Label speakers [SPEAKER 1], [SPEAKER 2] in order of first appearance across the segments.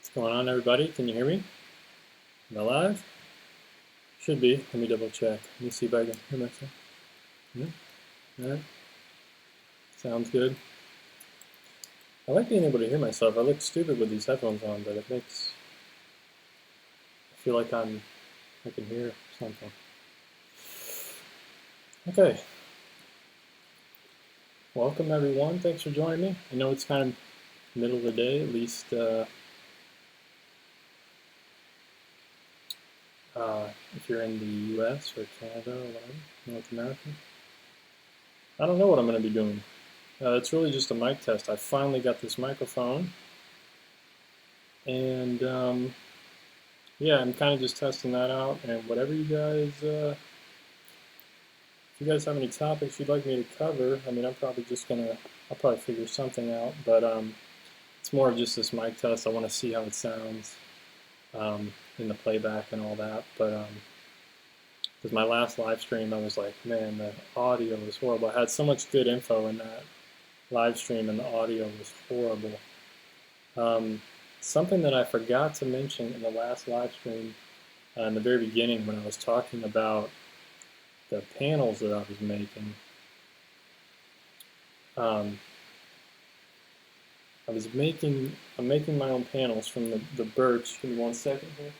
[SPEAKER 1] What's going on, everybody? Can you hear me? Am I live? Should be. Let me double check. Let me see if I can hear myself. Yeah. All right. Sounds good. I like being able to hear myself. I look stupid with these headphones on, but it makes I feel like I can hear something. Okay. Welcome, everyone. Thanks for joining me. I know it's kind of middle of the day, at least if you're in the U.S. or Canada or whatever, North America. I don't know what I'm going to be doing. It's really just a mic test. I finally got this microphone, and yeah, I'm kind of just testing that out. And whatever you guys, if you guys have any topics you'd like me to cover, I mean, I'll probably figure something out. But it's more of just this mic test. I want to see how it sounds in the playback and all that. But because my last live stream, I was like, man, the audio was horrible. I had so much good info in that live stream, and the audio was horrible. Something that I forgot to mention in the last live stream, in the very beginning when I was talking about the panels that I was making, I'm making my own panels from the birch. Give me 1 second here.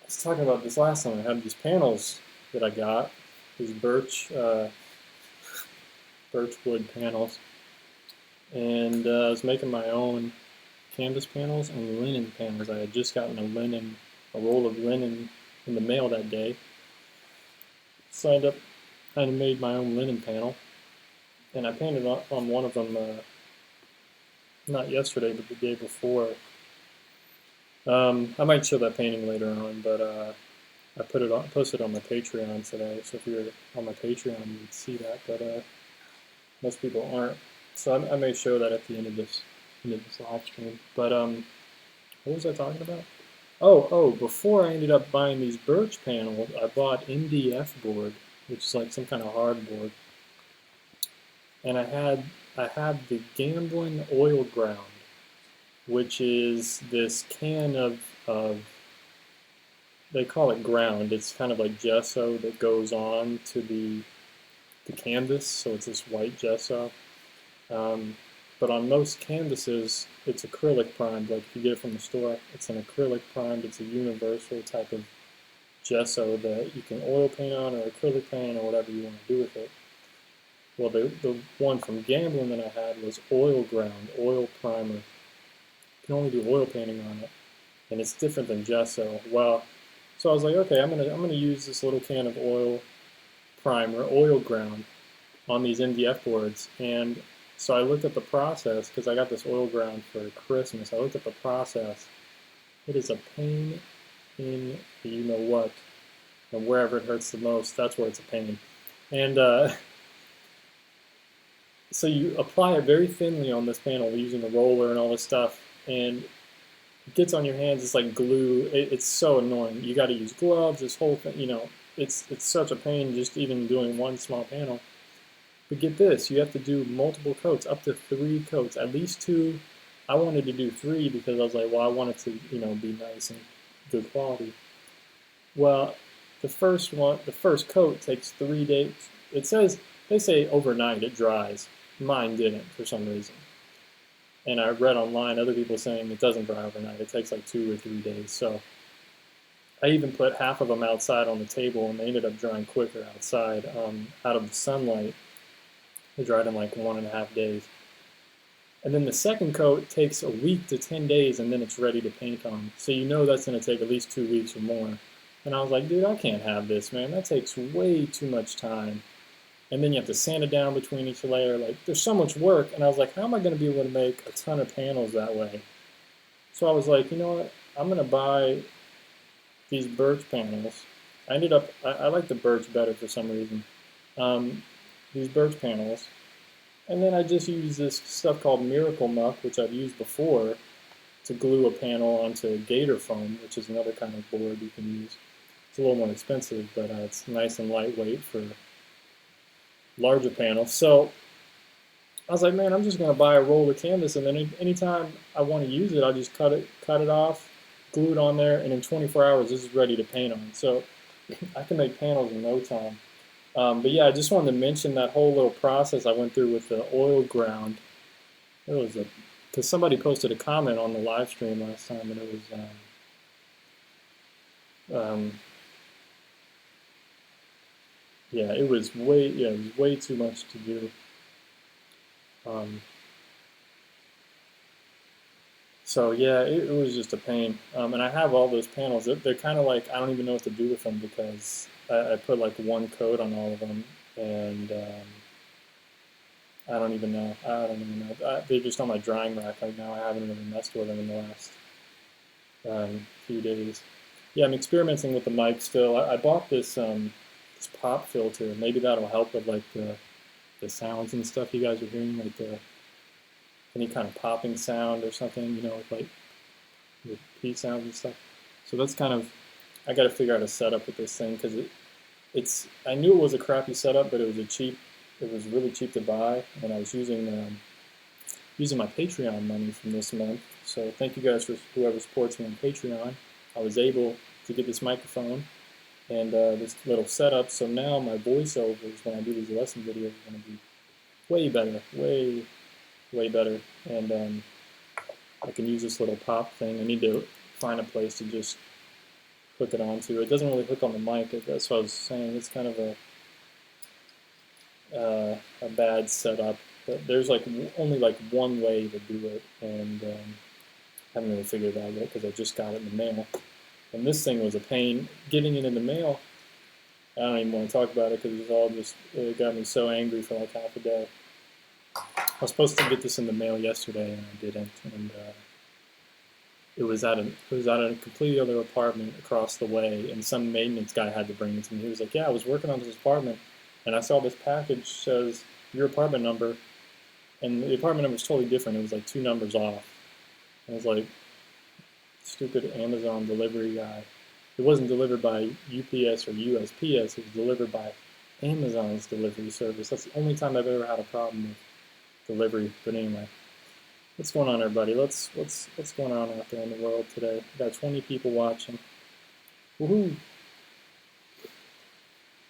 [SPEAKER 1] I was talking about this last time. I had these panels that I got, these birch wood panels, and I was making my own canvas panels and linen panels. I had just gotten a roll of linen in the mail that day. Signed up, I made my own linen panel, and I painted on one of them, not yesterday, but the day before. I might show that painting later on, but I posted on my Patreon today. So if you're on my Patreon, you would see that, but most people aren't. So I may show that at the end of this live stream. But what was I talking about? Oh, before I ended up buying these birch panels, I bought MDF board, which is like some kind of hardboard. And I had the Gamblin oil ground, which is this can of they call it ground. It's kind of like gesso that goes on to the canvas, so it's this white gesso. But on most canvases, it's acrylic primed. Like if you get it from the store, it's an acrylic primed. It's a universal type of gesso that you can oil paint on or acrylic paint or whatever you want to do with it. Well, the one from Gamblin that I had was oil ground, oil primer. You can only do oil painting on it, and it's different than gesso. Well, so I was like, okay, I'm gonna use this little can of oil primer, oil ground, on these MDF boards. And so I looked at the process because I got this oil ground for Christmas. I looked at the process. It is a pain in the you know what, and wherever it hurts the most, that's where it's a pain. And so you apply it very thinly on this panel using a roller and all this stuff, and it gets on your hands. It's like glue. It's so annoying. You got to use gloves. This whole thing, it's such a pain just even doing one small panel. But get this, you have to do multiple coats, up to 3 coats, at least 2. I wanted to do 3 because I was like, well, I want it to, be nice and good quality. Well, the first coat takes 3 days. They say overnight it dries. Mine didn't for some reason. And I read online other people saying it doesn't dry overnight. It takes like 2 or 3 days. So I even put half of them outside on the table, and they ended up drying quicker outside, out of the sunlight. They dried in like 1.5 days. And then the second coat takes a week to 10 days, and then it's ready to paint on. So that's going to take at least 2 weeks or more. And I was like, dude, I can't have this, man. That takes way too much time. And then you have to sand it down between each layer. Like, there's so much work. And I was like, how am I going to be able to make a ton of panels that way? So I was like, you know what? I'm going to buy these birch panels. I like the birch better for some reason. These birch panels, and then I just use this stuff called Miracle Muck, which I've used before, to glue a panel onto gator foam, which is another kind of board you can use. It's a little more expensive, but it's nice and lightweight for larger panels. So I was like, man, I'm just gonna buy a roll of canvas, and then anytime I want to use it, I'll just cut it off, glue it on there, and in 24 hours, this is ready to paint on. So I can make panels in no time. But yeah, I just wanted to mention that whole little process I went through with the oil ground. It was a because somebody posted a comment on the live stream last time, and it was um, yeah, it was way too much to do. Um, so yeah, it was just a pain. And I have all those panels. They're kind of like I don't even know what to do with them because I put like one coat on all of them, and I don't even know. I don't even know. They're just on my drying rack right now. I haven't really messed with them in the last few days. Yeah, I'm experimenting with the mic still. I bought this pop filter. Maybe that'll help with like the sounds and stuff you guys are hearing, like the any kind of popping sound or something, with like the P sounds and stuff. So that's kind of I got to figure out a setup with this thing because it's I knew it was a crappy setup, but it was really cheap to buy, and I was using my Patreon money from this month. So thank you guys for whoever supports me on Patreon. I was able to get this microphone and this little setup. So now my voiceovers when I do these lesson videos are going to be way better, way better. And I can use this little pop thing. I need to find a place to just hook it onto. It doesn't really hook on the mic. That's what I was saying. It's kind of a bad setup. But there's like only like one way to do it, and I haven't really figured it out yet because I just got it in the mail. And this thing was a pain getting it in the mail. I don't even want to talk about it because it got me so angry for like half a day. I was supposed to get this in the mail yesterday and I didn't, and it was at a completely other apartment across the way, and some maintenance guy had to bring it to me. He was like, "Yeah, I was working on this apartment, and I saw this package says your apartment number, and the apartment number was totally different. It was like 2 numbers off." And I was like, "Stupid Amazon delivery guy." It wasn't delivered by UPS or USPS. It was delivered by Amazon's delivery service. That's the only time I've ever had a problem with delivery. But anyway, what's going on, everybody? What's going on out there in the world today? We got 20 people watching. Woohoo!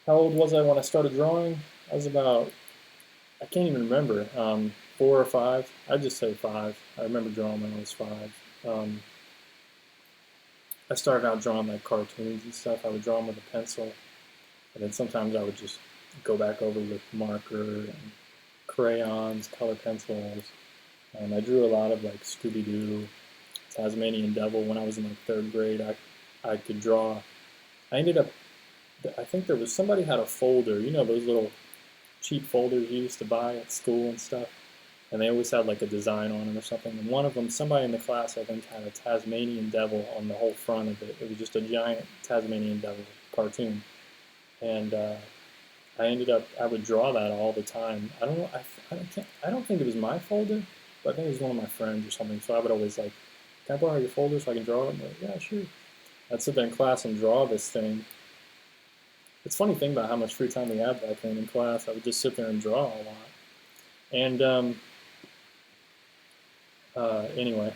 [SPEAKER 1] How old was I when I started drawing? I was about, I can't even remember, 4 or 5. I'd just say 5. I remember drawing when I was 5. I started out drawing like cartoons and stuff. I would draw them with a pencil, and then sometimes I would just go back over with marker and crayons, color pencils. And I drew a lot of like Scooby-Doo, Tasmanian Devil. When I was in like 3rd grade, I could draw. I ended up, I think there was somebody had a folder, those little cheap folders you used to buy at school and stuff, and they always had like a design on them or something. And one of them, somebody in the class, I think, had a Tasmanian Devil on the whole front of it. It was just a giant Tasmanian Devil cartoon, and I would draw that all the time. I don't know, I don't think it was my folder, but I think it was one of my friends or something. So I would always like, "Can I borrow your folder so I can draw it?" I'm like, "Yeah, sure." I'd sit there in class and draw this thing. It's a funny thing about how much free time we had back then in class. I would just sit there and draw a lot. And anyway,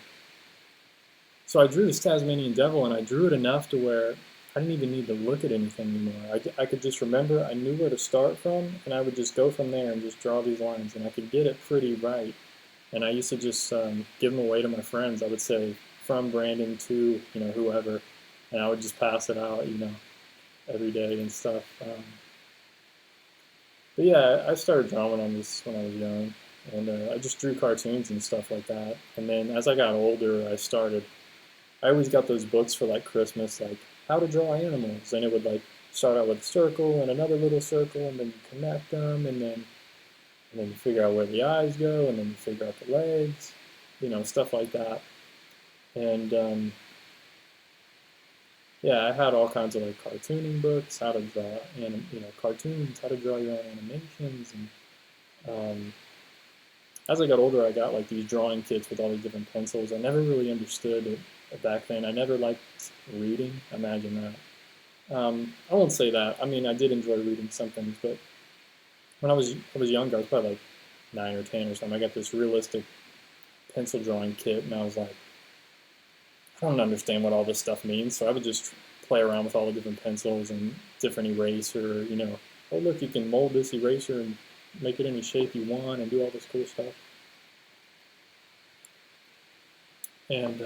[SPEAKER 1] so I drew this Tasmanian Devil, and I drew it enough to where I didn't even need to look at anything anymore. I could just remember, I knew where to start from, and I would just go from there and just draw these lines, and I could get it pretty right. And I used to just give them away to my friends. I would say, "From Brandon to, whoever," and I would just pass it out, every day and stuff. But yeah, I started drawing on this when I was young, and I just drew cartoons and stuff like that. And then as I got older, I always got those books for like Christmas, like How to Draw Animals, and it would like start out with a circle and another little circle, and then you connect them, and then you figure out where the eyes go, and then you figure out the legs, stuff like that. And yeah, I had all kinds of like cartooning books, how to draw, cartoons, how to draw your own animations, and as I got older, I got like these drawing kits with all these different pencils. I never really understood it back then. I never liked reading. Imagine that. I won't say that. I mean, I did enjoy reading some things, but when I was younger, I was probably like 9 or 10 or something. I got this realistic pencil drawing kit, and I was like, I don't understand what all this stuff means. So I would just play around with all the different pencils and different eraser. Oh look, you can mold this eraser and make it any shape you want and do all this cool stuff. And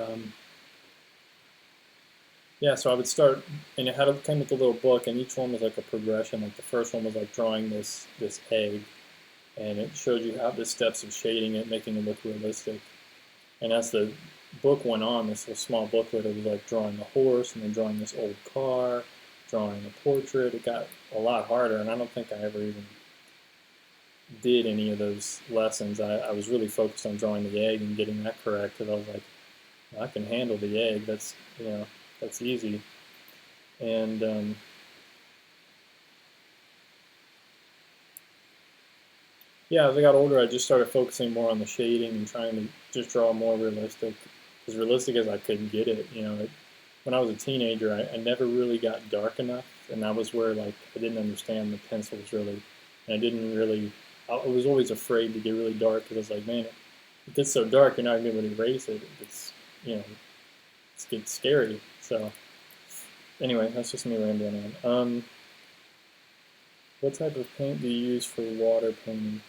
[SPEAKER 1] yeah, so I would start, and it had came with a little book, and each one was like a progression. Like the first one was like drawing this egg, and it showed you how the steps of shading it, making it look realistic. And as the book went on, this little small booklet, it was like drawing a horse, and then drawing this old car, drawing a portrait. It got a lot harder, and I don't think I ever even did any of those lessons. I was really focused on drawing the egg and getting that correct, because I was like, well, I can handle the egg. That's easy. And yeah, as I got older, I just started focusing more on the shading and trying to just draw more realistic, as realistic as I could get it. When I was a teenager, I never really got dark enough, and that was where like I didn't understand the pencils really, and I didn't really. I was always afraid to get really dark because I was like, man, it gets so dark, you're not gonna be able to erase it. It gets scary. So anyway, that's just me rambling on. What type of paint do you use for water painting?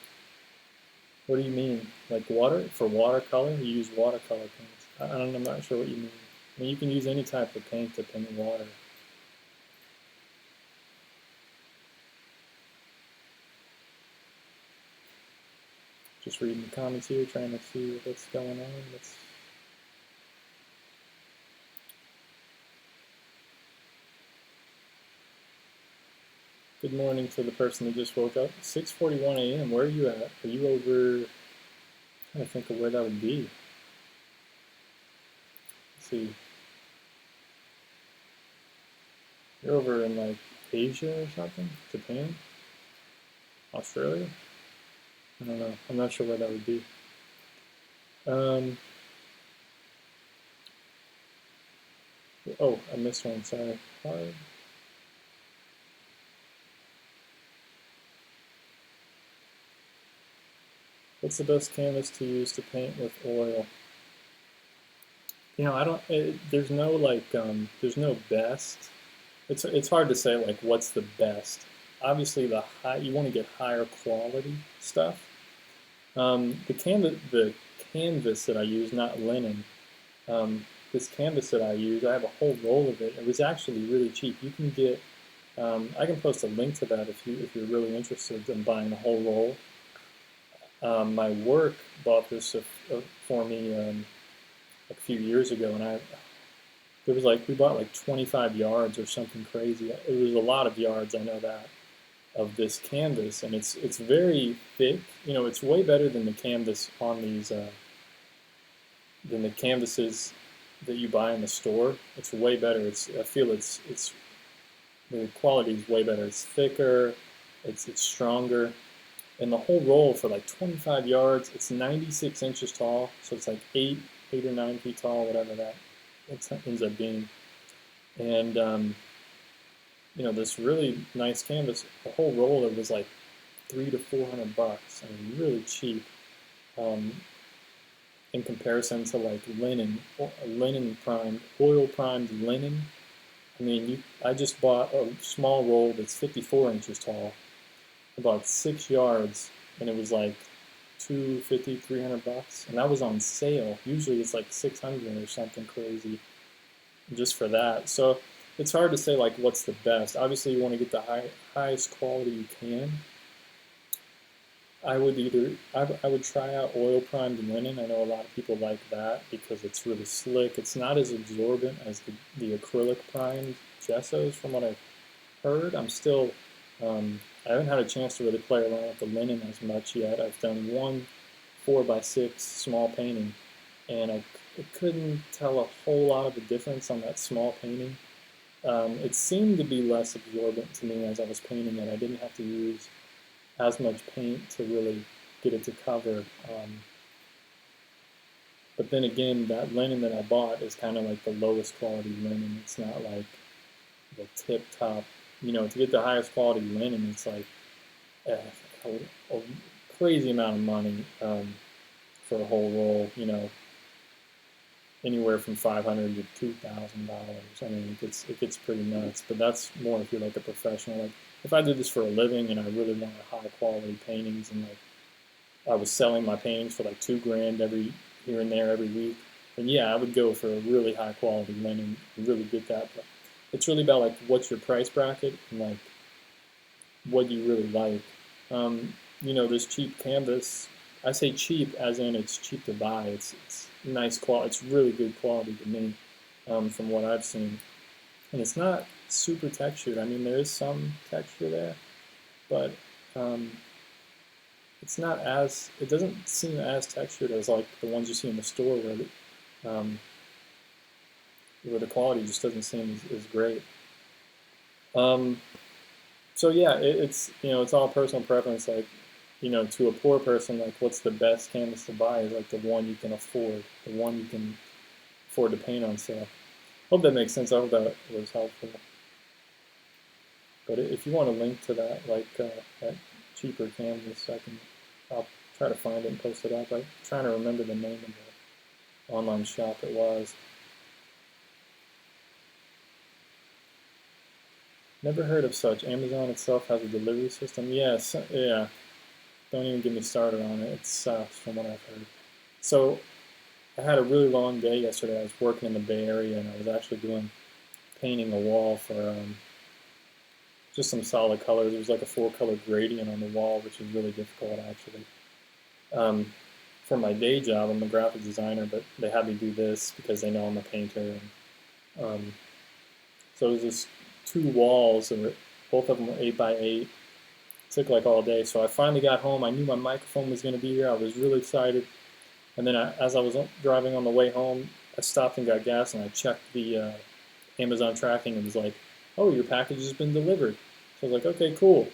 [SPEAKER 1] What do you mean? Like water? For watercolor? You use watercolor paints. I'm not sure what you mean. I mean, you can use any type of paint to paint water. Just reading the comments here, trying to see what's going on. Good morning to the person that just woke up. 6:41 a.m. Where are you at? Are you over? I'm trying to think of where that would be. Let's see. You're over in like Asia or something? Japan? Australia? I don't know. I'm not sure where that would be. Oh, I missed one. Sorry. Hard. What's the best canvas to use to paint with oil? I don't. There's no there's no best. It's hard to say like what's the best. Obviously, you want to get higher quality stuff. The canvas that I use, not linen. This canvas that I use, I have a whole roll of it. It was actually really cheap. You can get. I can post a link to that if you're really interested in buying the whole roll. My work bought this for me a few years ago, and we bought like 25 yards or something crazy. It was a lot of yards, I know that, of this canvas, and it's very thick. It's way better than the canvas on these than the canvases that you buy in the store. It's way better. I feel it's the quality is way better. It's thicker. It's stronger. And the whole roll for like 25 yards, it's 96 inches tall, so it's like 8 or 9 feet tall, whatever that ends up being. And this really nice canvas, the whole roll, it was like $300 to $400. I mean, really cheap in comparison to like oil primed linen. I mean, I just bought a small roll that's 54 inches tall, about 6 yards, and it was like $250, $300, and that was on sale. Usually it's like 600 or something crazy just for that. So it's hard to say like what's the best. Obviously, you want to get the highest quality you can. I would try out oil primed linen. I know a lot of people like that because it's really slick. It's not as absorbent as the acrylic primed gessos, from what I've heard. I haven't had a chance to really play around with the linen as much yet. I've done one 4x6 small painting, and I couldn't tell a whole lot of the difference on that small painting. It seemed to be less absorbent to me as I was painting it. I didn't have to use as much paint to really get it to cover. But then again, that linen that I bought is kind of like the lowest quality linen. It's not like the tip top. To get the highest quality linen, it's like crazy amount of money for a whole roll. You know, anywhere from $500 to $2,000. I mean, it gets pretty nuts. But that's more if you're like a professional. Like if I did this for a living and I really wanted high quality paintings, and like I was selling my paintings for like $2,000 every here and there every week, then yeah, I would go for a really high quality linen and really get that. But it's really about like what's your price bracket and like what you really like. You know, this cheap canvas, I say cheap as in it's cheap to buy. It's nice quality. It's really good quality to me, from what I've seen. And it's not super textured. I mean, there is some texture there, but it's not as, it doesn't seem as textured as like the ones you see in the store where the quality just doesn't seem as great. So yeah, it's, you know, it's all personal preference. Like, you know, to a poor person, like what's the best canvas to buy is like the one you can afford, the one you can afford to paint on sale. Hope that makes sense. I hope that was helpful. But if you want a link to that, like that cheaper canvas, I'll try to find it and post it up. I'm trying to remember the name of the online shop it was. Never heard of such. Amazon itself has a delivery system. Yes, yeah. Don't even get me started on it. It sucks from what I've heard. So I had a really long day yesterday. I was working in the Bay Area, and I was actually painting a wall for just some solid colors. There was like a 4-color gradient on the wall, which is really difficult actually. For my day job, I'm a graphic designer, but they had me do this because they know I'm a painter. And, so it was just 2 walls, and both of them were 8x8. It took like all day. So I finally got home. I knew my microphone was going to be here. I was really excited. And then as I was driving on the way home, I stopped and got gas, and I checked the Amazon tracking, and it was like, oh, your package has been delivered. So I was like, okay, cool.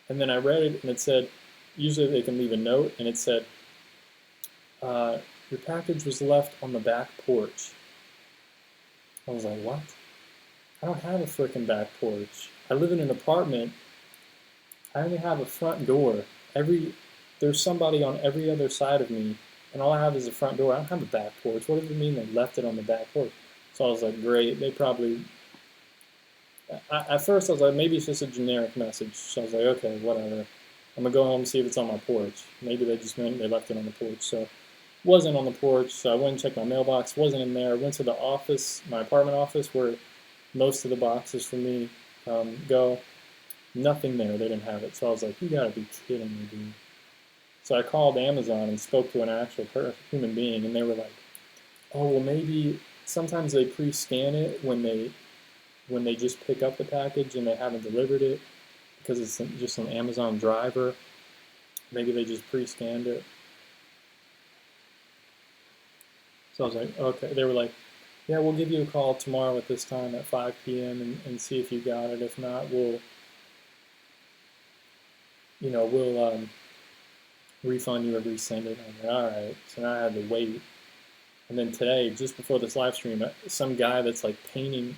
[SPEAKER 1] And then I read it, and it said, usually they can leave a note, and it said, your package was left on the back porch. I was like, what? I don't have a freaking back porch. I live in an apartment. I only have a front door. There's somebody on every other side of me, and all I have is a front door. I don't have a back porch. What does it mean they left it on the back porch? So I was like, great. They probably. At first, I was like, maybe it's just a generic message. So I was like, okay, whatever. I'm gonna go home and see if it's on my porch. Maybe they just meant they left it on the porch. So it wasn't on the porch. So I went and checked my mailbox. Wasn't in there. I went to the office, my apartment office, where most of the boxes for me go. Nothing there. They didn't have it. So I was like, you gotta be kidding me, dude. So I called Amazon and spoke to an actual human being, and they were like, oh, well, maybe sometimes they pre-scan it when they just pick up the package and they haven't delivered it because it's just an Amazon driver. Maybe they just pre-scanned it. So I was like, okay. They were like, yeah, we'll give you a call tomorrow at this time at 5 p.m. and see if you got it. If not, we'll refund you or resend it. I'm like, all right. So now I had to wait. And then today, just before this live stream, some guy that's like painting,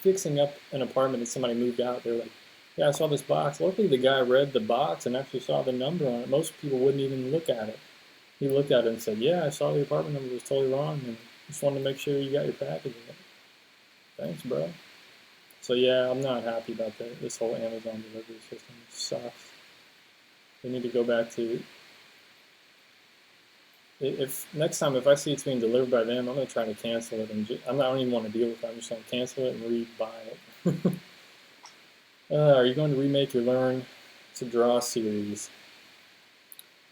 [SPEAKER 1] fixing up an apartment that somebody moved out, they were like, yeah, I saw this box. Luckily, the guy read the box and actually saw the number on it. Most people wouldn't even look at it. He looked at it and said, yeah, I saw the apartment number was totally wrong, and just wanted to make sure you got your package in it. Thanks, bro. So yeah, I'm not happy about this whole Amazon delivery system. It sucks. They need to go back to, if next time if I see it's being delivered by them, I'm going to try to cancel it. And I don't even want to deal with it. I'm just going to cancel it and re-buy it. Are you going to remake your Learn to Draw series?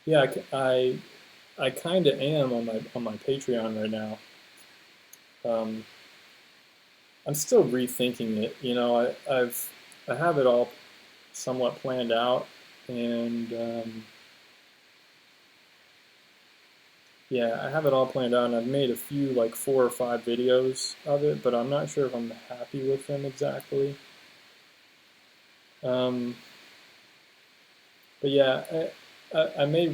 [SPEAKER 1] Yeah, I kind of am on my Patreon right now. I'm still rethinking it. You know, I have it all somewhat planned out, and yeah, I have it all planned out, and I've made a few, like 4 or 5 videos of it, but I'm not sure if I'm happy with them exactly. But yeah, I may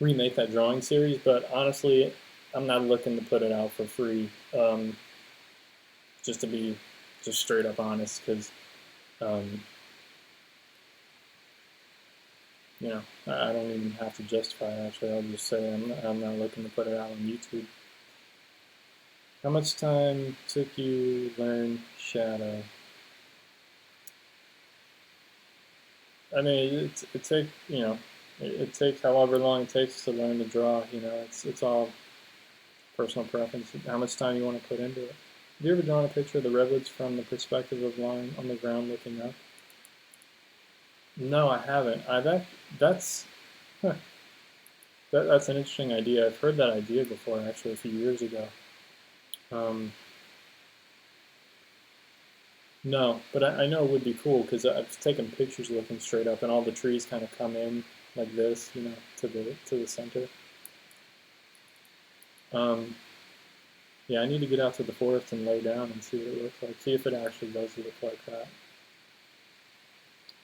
[SPEAKER 1] remake that drawing series, but honestly, I'm not looking to put it out for free. Just to be straight up honest, because You know, I don't even have to justify it, actually. I'll just say I'm not looking to put it out on YouTube. How much time took you learn shadow? I mean, it take you know, it takes however long it takes to learn to draw. You know, it's all personal preference. How much time you want to put into it. Have you ever drawn a picture of the redwoods from the perspective of lying on the ground looking up? No, I haven't. That's huh, that's an interesting idea. I've heard that idea before, actually, a few years ago. Um, no, but I know it would be cool because I've taken pictures looking straight up, and all the trees kind of come in like this, you know, to the center. Um, yeah, I need to get out to the forest and lay down and see what it looks like. See if it actually does look like that.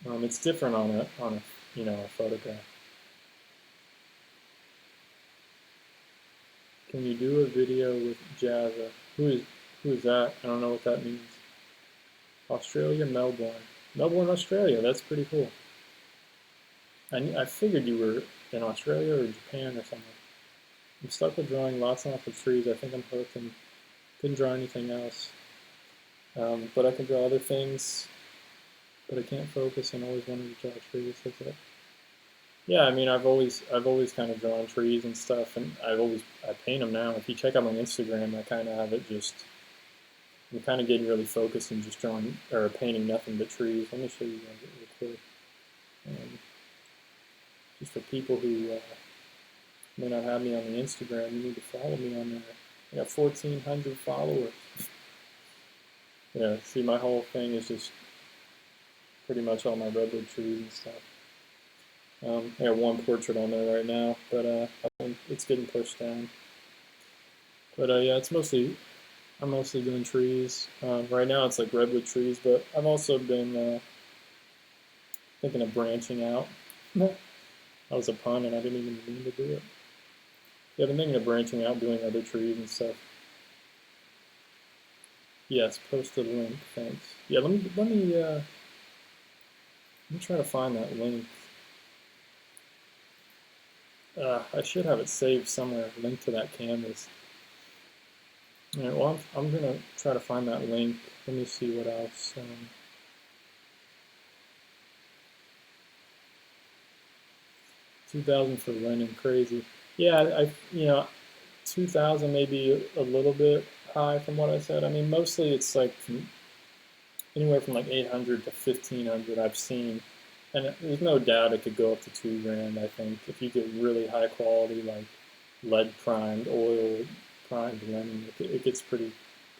[SPEAKER 1] It's different on a you know a photograph. Can you do a video with Jazza? Who is that? I don't know what that means. Australia, Melbourne. Melbourne, Australia. That's pretty cool. I figured you were in Australia or Japan or something. I'm stuck with drawing lots and lots of trees. I think I'm hooked and couldn't draw anything else. But I can draw other things, but I can't focus and always wanted to draw trees. That's it. Yeah, I mean, I've always kind of drawn trees and stuff, and I paint them now. If you check out my Instagram, I kind of have it just. I'm kind of getting really focused and just drawing or painting nothing but trees. Let me show you guys real quick. Um, just for people who may not have me on the Instagram, you need to follow me on there. I got 1,400 followers. Yeah, see, my whole thing is just pretty much all my redwood trees and stuff. I got one portrait on there right now, but I think it's getting pushed down. But yeah, I'm mostly doing trees. Right now it's like redwood trees, but I've also been thinking of branching out. That was a pun, and I didn't even mean to do it. Yeah, I've been thinking of branching out, doing other trees and stuff. Yes, post a link, thanks. Yeah, let me try to find that link. I should have it saved somewhere, link to that canvas. All right, well, I'm gonna try to find that link. Let me see what else. 2,000 for linen, crazy. Yeah, you know, 2,000 maybe a little bit high from what I said. I mean, mostly it's like anywhere from like 800 to 1,500 I've seen. And there's no doubt it could go up to 2 grand, I think, if you get really high quality, like lead primed, oil primed linen. It gets pretty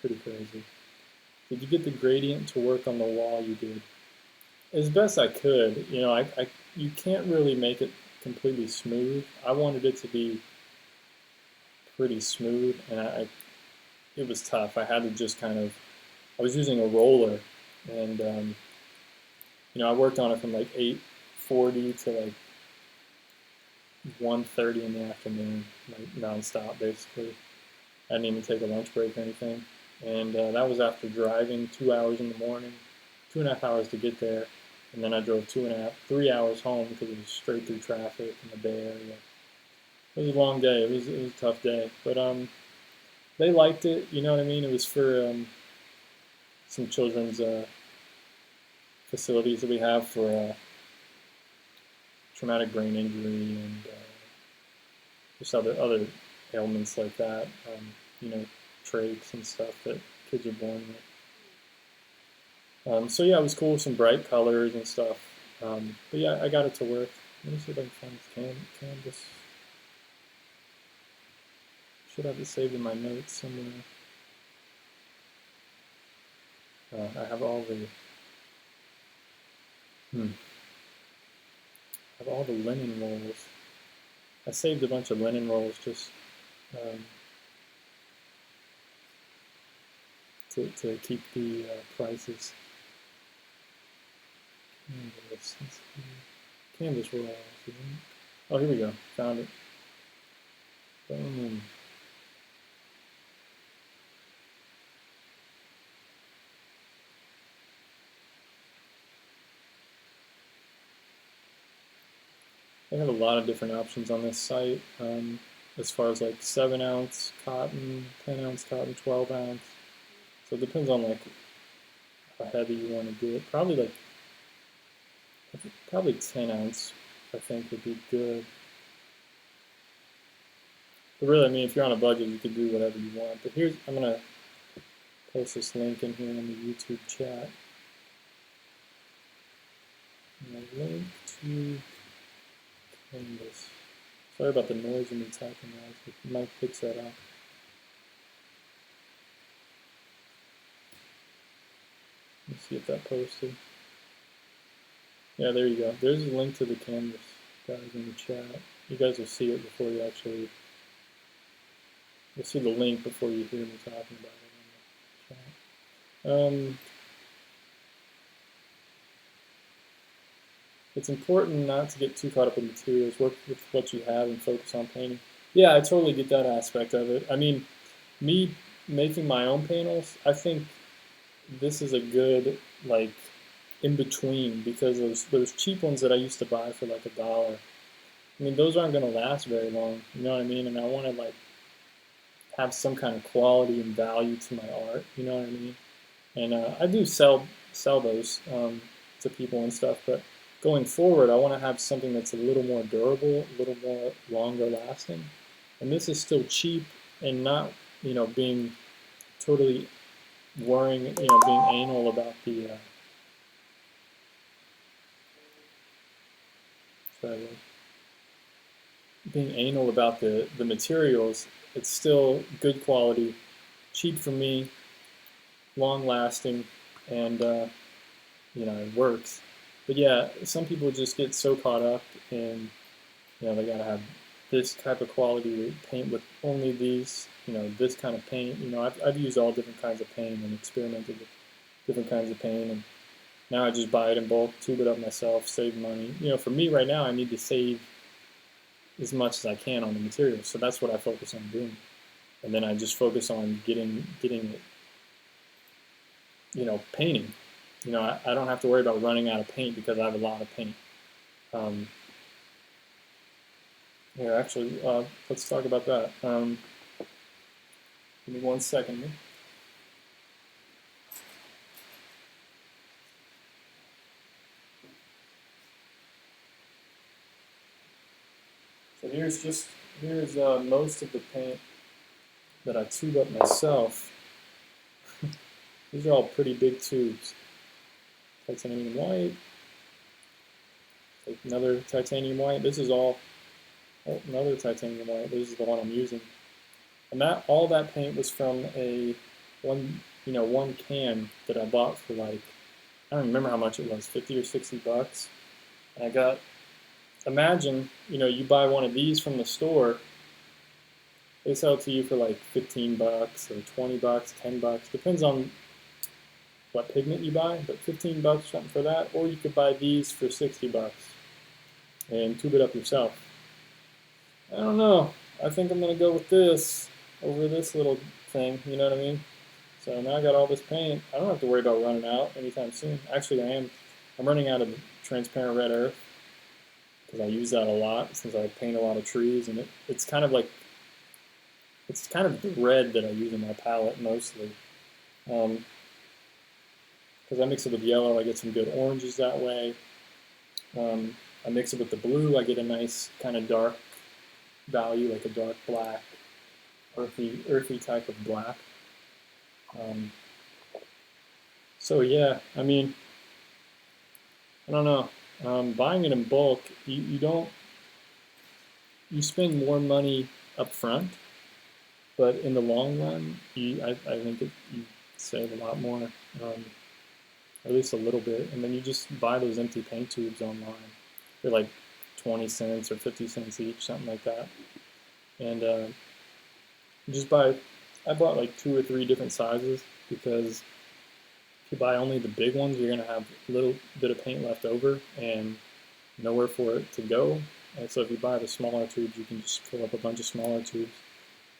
[SPEAKER 1] crazy. Did you get the gradient to work on the wall? You did. As best I could. You know, you can't really make it completely smooth. I wanted it to be pretty smooth, and it was tough. I had to just kind of, I was using a roller, and you know, I worked on it from like 8:40 to like 1:30 in the afternoon, like nonstop, basically. I didn't even take a lunch break or anything, and that was after driving 2 hours in the morning, 2.5 hours to get there, and then I drove 3 hours home because it was straight through traffic in the Bay Area. It was a long day. It was a tough day, but they liked it. You know what I mean? It was for some children's facilities that we have for traumatic brain injury and just other ailments like that. You know, trachs and stuff that kids are born with. So yeah, it was cool with some bright colors and stuff. But yeah, I got it to work. Let me see if I can find this canvas. Should have it saved in my notes somewhere. I have all the I have all the linen rolls. I saved a bunch of linen rolls just um, to keep the prices. Canvas rolls. Oh, here we go. Found it. Boom. They have a lot of different options on this site, as far as like 7-ounce cotton, 10-ounce cotton, 12-ounce. So it depends on like how heavy you want to get. Probably 10-ounce, I think would be good. But really, I mean, if you're on a budget, you can do whatever you want. But here's, I'm gonna post this link in here in the YouTube chat. And a link to Canvas. Sorry about the noise in me typing, guys. The mic picks that up. Let's see if that posted. Yeah, there you go. There's a link to the Canvas, guys, in the chat. You guys will see it before you actually. You'll see the link before you hear me talking about it in the chat. It's important not to get too caught up in materials. Work with what you have and focus on painting. Yeah, I totally get that aspect of it. I mean, me making my own panels, I think this is a good, like, in between, because those cheap ones that I used to buy for like $1, I mean, those aren't going to last very long. You know what I mean? And I want to like have some kind of quality and value to my art. You know what I mean? And I do sell those to people and stuff, but going forward, I want to have something that's a little more durable, a little more longer lasting. And this is still cheap and not, you know, being totally worrying, you know, being anal about the, being anal about the materials. It's still good quality, cheap for me, long lasting, and you know, it works. But yeah, some people just get so caught up in, you know, they gotta have this type of quality paint with only these, you know, this kind of paint. You know, I've used all different kinds of paint and experimented with different kinds of paint, and now I just buy it in bulk, tube it up myself, save money. You know, for me right now, I need to save as much as I can on the materials, so that's what I focus on doing. And then I just focus on getting it, you know, painting. You know, I don't have to worry about running out of paint because I have a lot of paint. Here, actually, let's talk about that. Give me 1 second here. So here's most of the paint that I tube up myself. These are all pretty big tubes. Titanium white, another titanium white. This is all, oh, another titanium white. This is the one I'm using. And that, all that paint was from one can that I bought for like, I don't remember how much it was, 50 or 60 bucks. And I got, imagine, you know, you buy one of these from the store, they sell it to you for like 15 bucks or 20 bucks, 10 bucks, depends on what pigment you buy, but 15 bucks something for that, or you could buy these for 60 bucks and tube it up yourself. I don't know. I think I'm gonna go with this over this little thing, you know what I mean? So now I got all this paint. I don't have to worry about running out anytime soon. Actually, I am. I'm running out of transparent red earth because I use that a lot since I paint a lot of trees, and it's kind of like, it's kind of the red that I use in my palette mostly. Because I mix it with yellow, I get some good oranges that way. I mix it with the blue, I get a nice kind of dark value, like a dark black, earthy type of black. So yeah, I mean, I don't know. Buying it in bulk, you spend more money up front, but in the long run, I think you save a lot more. At least a little bit, and then you just buy those empty paint tubes online. They're like 20 cents or 50 cents each, something like that. And just buy, I bought like 2 or 3 different sizes, because if you buy only the big ones, you're gonna have a little bit of paint left over and nowhere for it to go. And so if you buy the smaller tubes, you can just fill up a bunch of smaller tubes.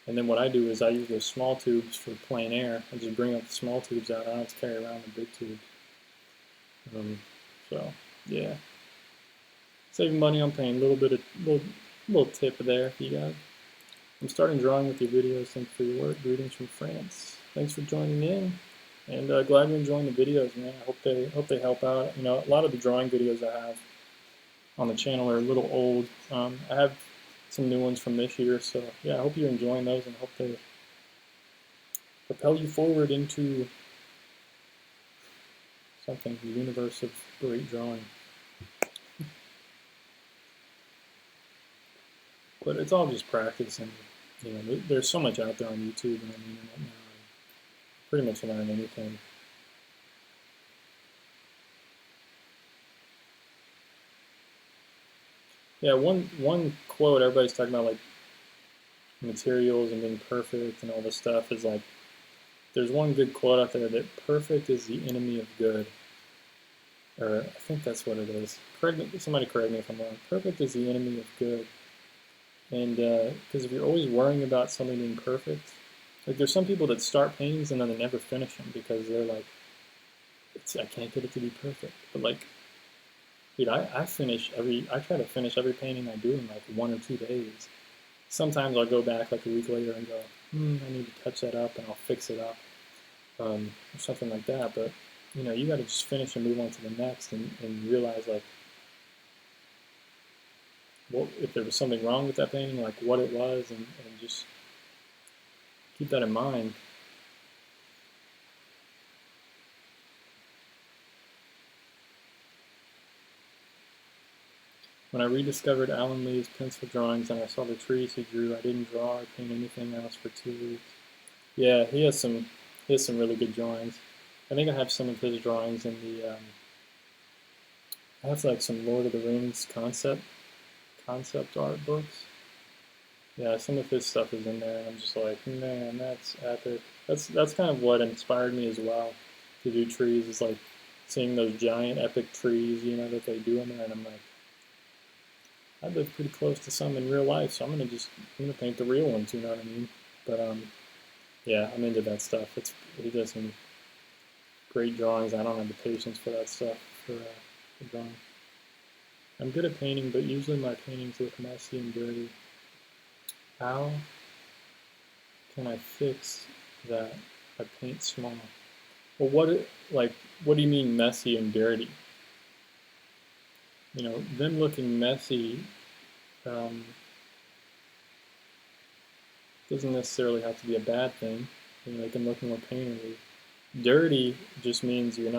[SPEAKER 1] And then what I do is I use those small tubes for plein air. I just bring up the small tubes out. I don't have to carry around the big tubes. So, yeah. Saving money on paint, little tip there if you guys. I'm starting drawing with your videos. Thanks for your work. Greetings from France. Thanks for joining in, and glad you're enjoying the videos, man. I hope they help out. You know, a lot of the drawing videos I have on the channel are a little old. I have some new ones from this year, so yeah, I hope you're enjoying those and hope they propel you forward into something, the universe of great drawing. But it's all just practice, and you know, there's so much out there on YouTube and on the internet now. Pretty much learn anything. Yeah, one quote everybody's talking about, like materials and being perfect and all this stuff, is like, there's one good quote out there that perfect is the enemy of good. Or I think that's what it is. Somebody correct me if I'm wrong. Perfect is the enemy of good. And because if you're always worrying about something being perfect, like there's some people that start paintings and then they never finish them because they're like, I can't get it to be perfect. But like, dude, I try to finish every painting I do in like 1 or 2 days. Sometimes I'll go back like a week later and go, I need to touch that up and I'll fix it up, or something like that. But you know, you got to just finish and move on to the next, and realize like, what if there was something wrong with that painting, like what it was, and just keep that in mind. When I rediscovered Alan Lee's pencil drawings and I saw the trees he drew, I didn't draw or paint anything else for 2 weeks. Yeah, he has some really good drawings. I think I have some of his drawings in the I have like some Lord of the Rings concept art books. Yeah, some of his stuff is in there, and I'm just like, man, that's epic. That's kind of what inspired me as well to do trees, is like seeing those giant epic trees, you know, that they do in there, and I'm like, I live pretty close to some in real life, so I'm gonna paint the real ones, you know what I mean? But yeah, I'm into that stuff. He does some great drawings. I don't have the patience for that stuff for drawing. I'm good at painting, but usually my paintings look messy and dirty. How can I fix that? I paint small. Well, what do you mean messy and dirty? You know, them looking messy doesn't necessarily have to be a bad thing. You know, they can look more painterly. Dirty just means you're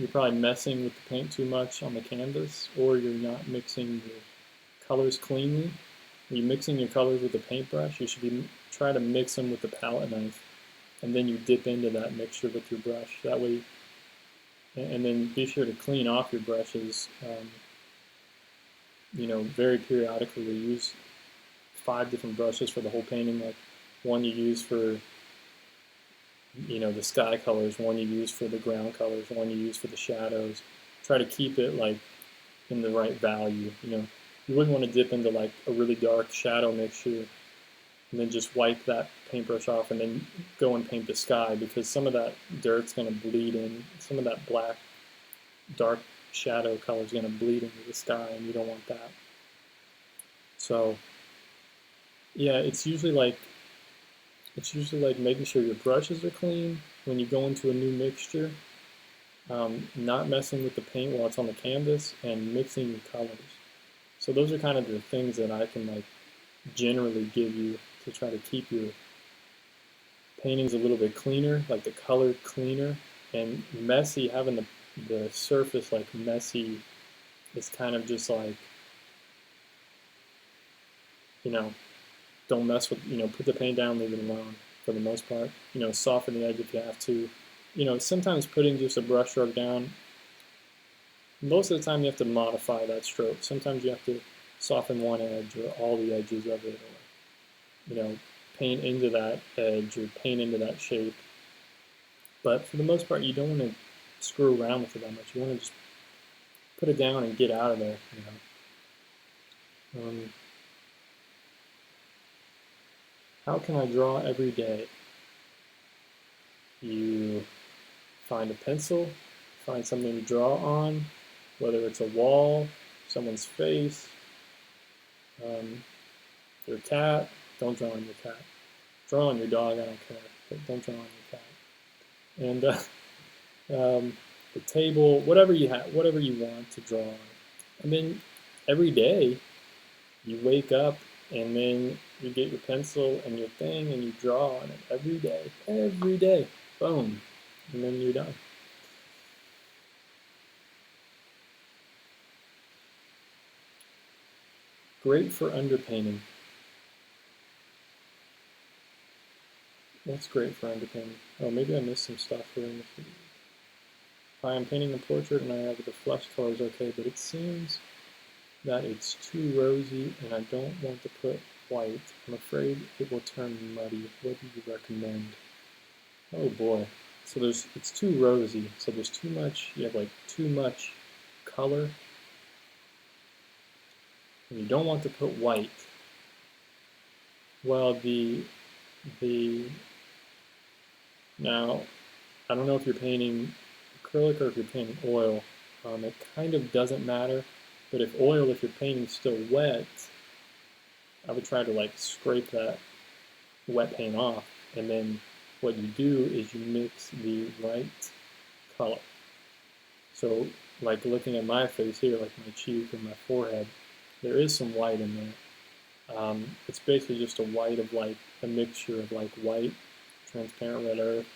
[SPEAKER 1] probably messing with the paint too much on the canvas, or you're not mixing your colors cleanly. When you're mixing your colors with the paintbrush, you should try to mix them with the palette knife, and then you dip into that mixture with your brush. That way, and then be sure to clean off your brushes. You know, very periodically. We use 5 different brushes for the whole painting. Like one you use for, you know, the sky colors, one you use for the ground colors, one you use for the shadows. Try to keep it like in the right value. You know, you wouldn't want to dip into like a really dark shadow mixture and then just wipe that paintbrush off and then go and paint the sky, because some of that dirt's going to bleed in. Some of that black, dark shadow color is going to bleed into the sky, and you don't want that. So, yeah, it's usually like making sure your brushes are clean when you go into a new mixture, not messing with the paint while it's on the canvas, and mixing your colors. So those are kind of the things that I can like generally give you to try to keep your paintings a little bit cleaner, like the color cleaner. And messy, having the surface like messy, is kind of just like, you know, don't mess with, you know, put the paint down, leave it alone for the most part. You know, soften the edge if you have to. You know, sometimes putting just a brush stroke down, most of the time you have to modify that stroke. Sometimes you have to soften one edge or all the edges of it, or, you know, paint into that edge or paint into that shape. But for the most part, you don't want to screw around with it that much. You want to just put it down and get out of there, you know. How can I draw every day? You find a pencil, find something to draw on, whether it's a wall, someone's face, your cat. Don't draw on your cat. Draw on your dog, I don't care, but don't draw on your cat. And the table, whatever you have, whatever you want to draw on. And then every day you wake up and then you get your pencil and your thing and you draw on it every day, boom, and then you're done. Great for underpainting. That's great for underpainting. Oh, maybe I missed some stuff here in the. Hi, I'm painting a portrait and I have the flesh colors okay, but it seems that it's too rosy and I don't want to put white. I'm afraid it will turn muddy. What do you recommend? Oh boy. So it's too rosy. So there's too much, you have like too much color. And you don't want to put white. Well, now, I don't know if you're painting acrylic or if you're painting oil. It kind of doesn't matter, but if you're painting still wet, I would try to like scrape that wet paint off, and then what you do is you mix the right color. So like looking at my face here, like my cheek and my forehead, there is some white in there. It's basically just a white of like a mixture of like white, transparent red earth,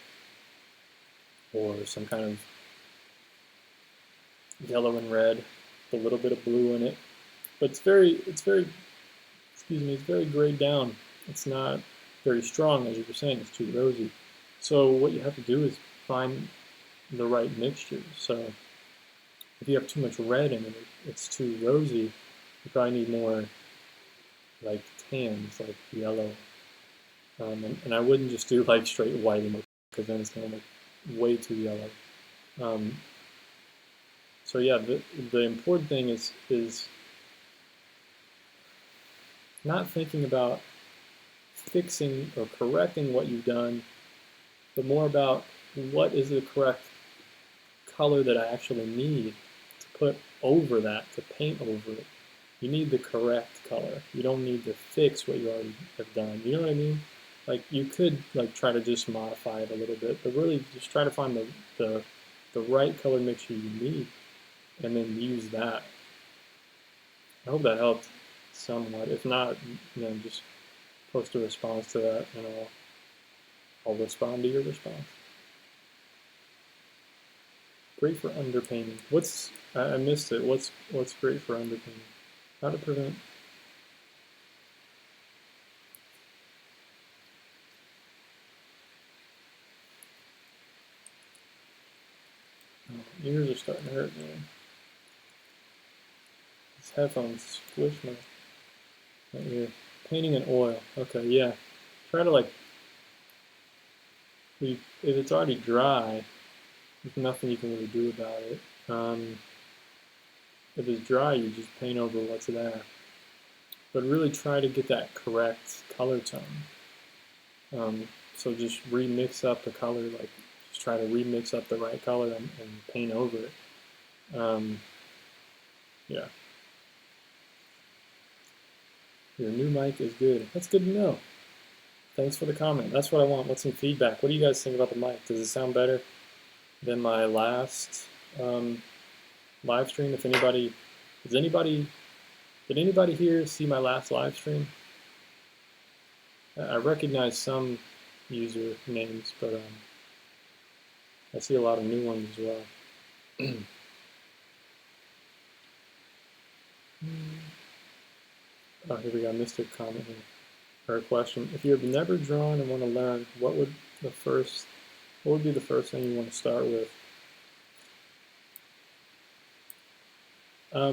[SPEAKER 1] or some kind of yellow and red, with a little bit of blue in it. But it's very grayed down. It's not very strong, as you were saying. It's too rosy. So what you have to do is find the right mixture. So if you have too much red in it, it's too rosy. You probably need more like tans, like yellow. And I wouldn't just do like straight white in it, because then it's going to look way too yellow. So yeah, the important thing is not thinking about fixing or correcting what you've done, but more about what is the correct color that I actually need to put over that, to paint over it. You need the correct color. You don't need to fix what you already have done. You know what I mean? Like you could like try to just modify it a little bit, but really just try to find the right color mixture you need, and then use that. I hope that helped somewhat. If not, just post a response to that, and I'll respond to your response. Great for underpainting. I missed it. What's great for underpainting? How to prevent. Oh, ears are starting to hurt, man. These headphones squish my ear. Painting in oil. Okay, yeah. Try to like. If it's already dry, there's nothing you can really do about it. If it's dry, you just paint over what's there. But really try to get that correct color tone. So just remix up the color, like just try to remix up the right color and paint over it. Yeah. Your new mic is good. That's good to know. Thanks for the comment. That's what I want. What's some feedback? What do you guys think about the mic? Does it sound better than my last live stream? If anybody, did anybody here see my last live stream? I recognize some user names, but I see a lot of new ones as well. Oh, here we go. I missed a comment here, or a question. If you have never drawn and want to learn, what would be the first thing you want to start with?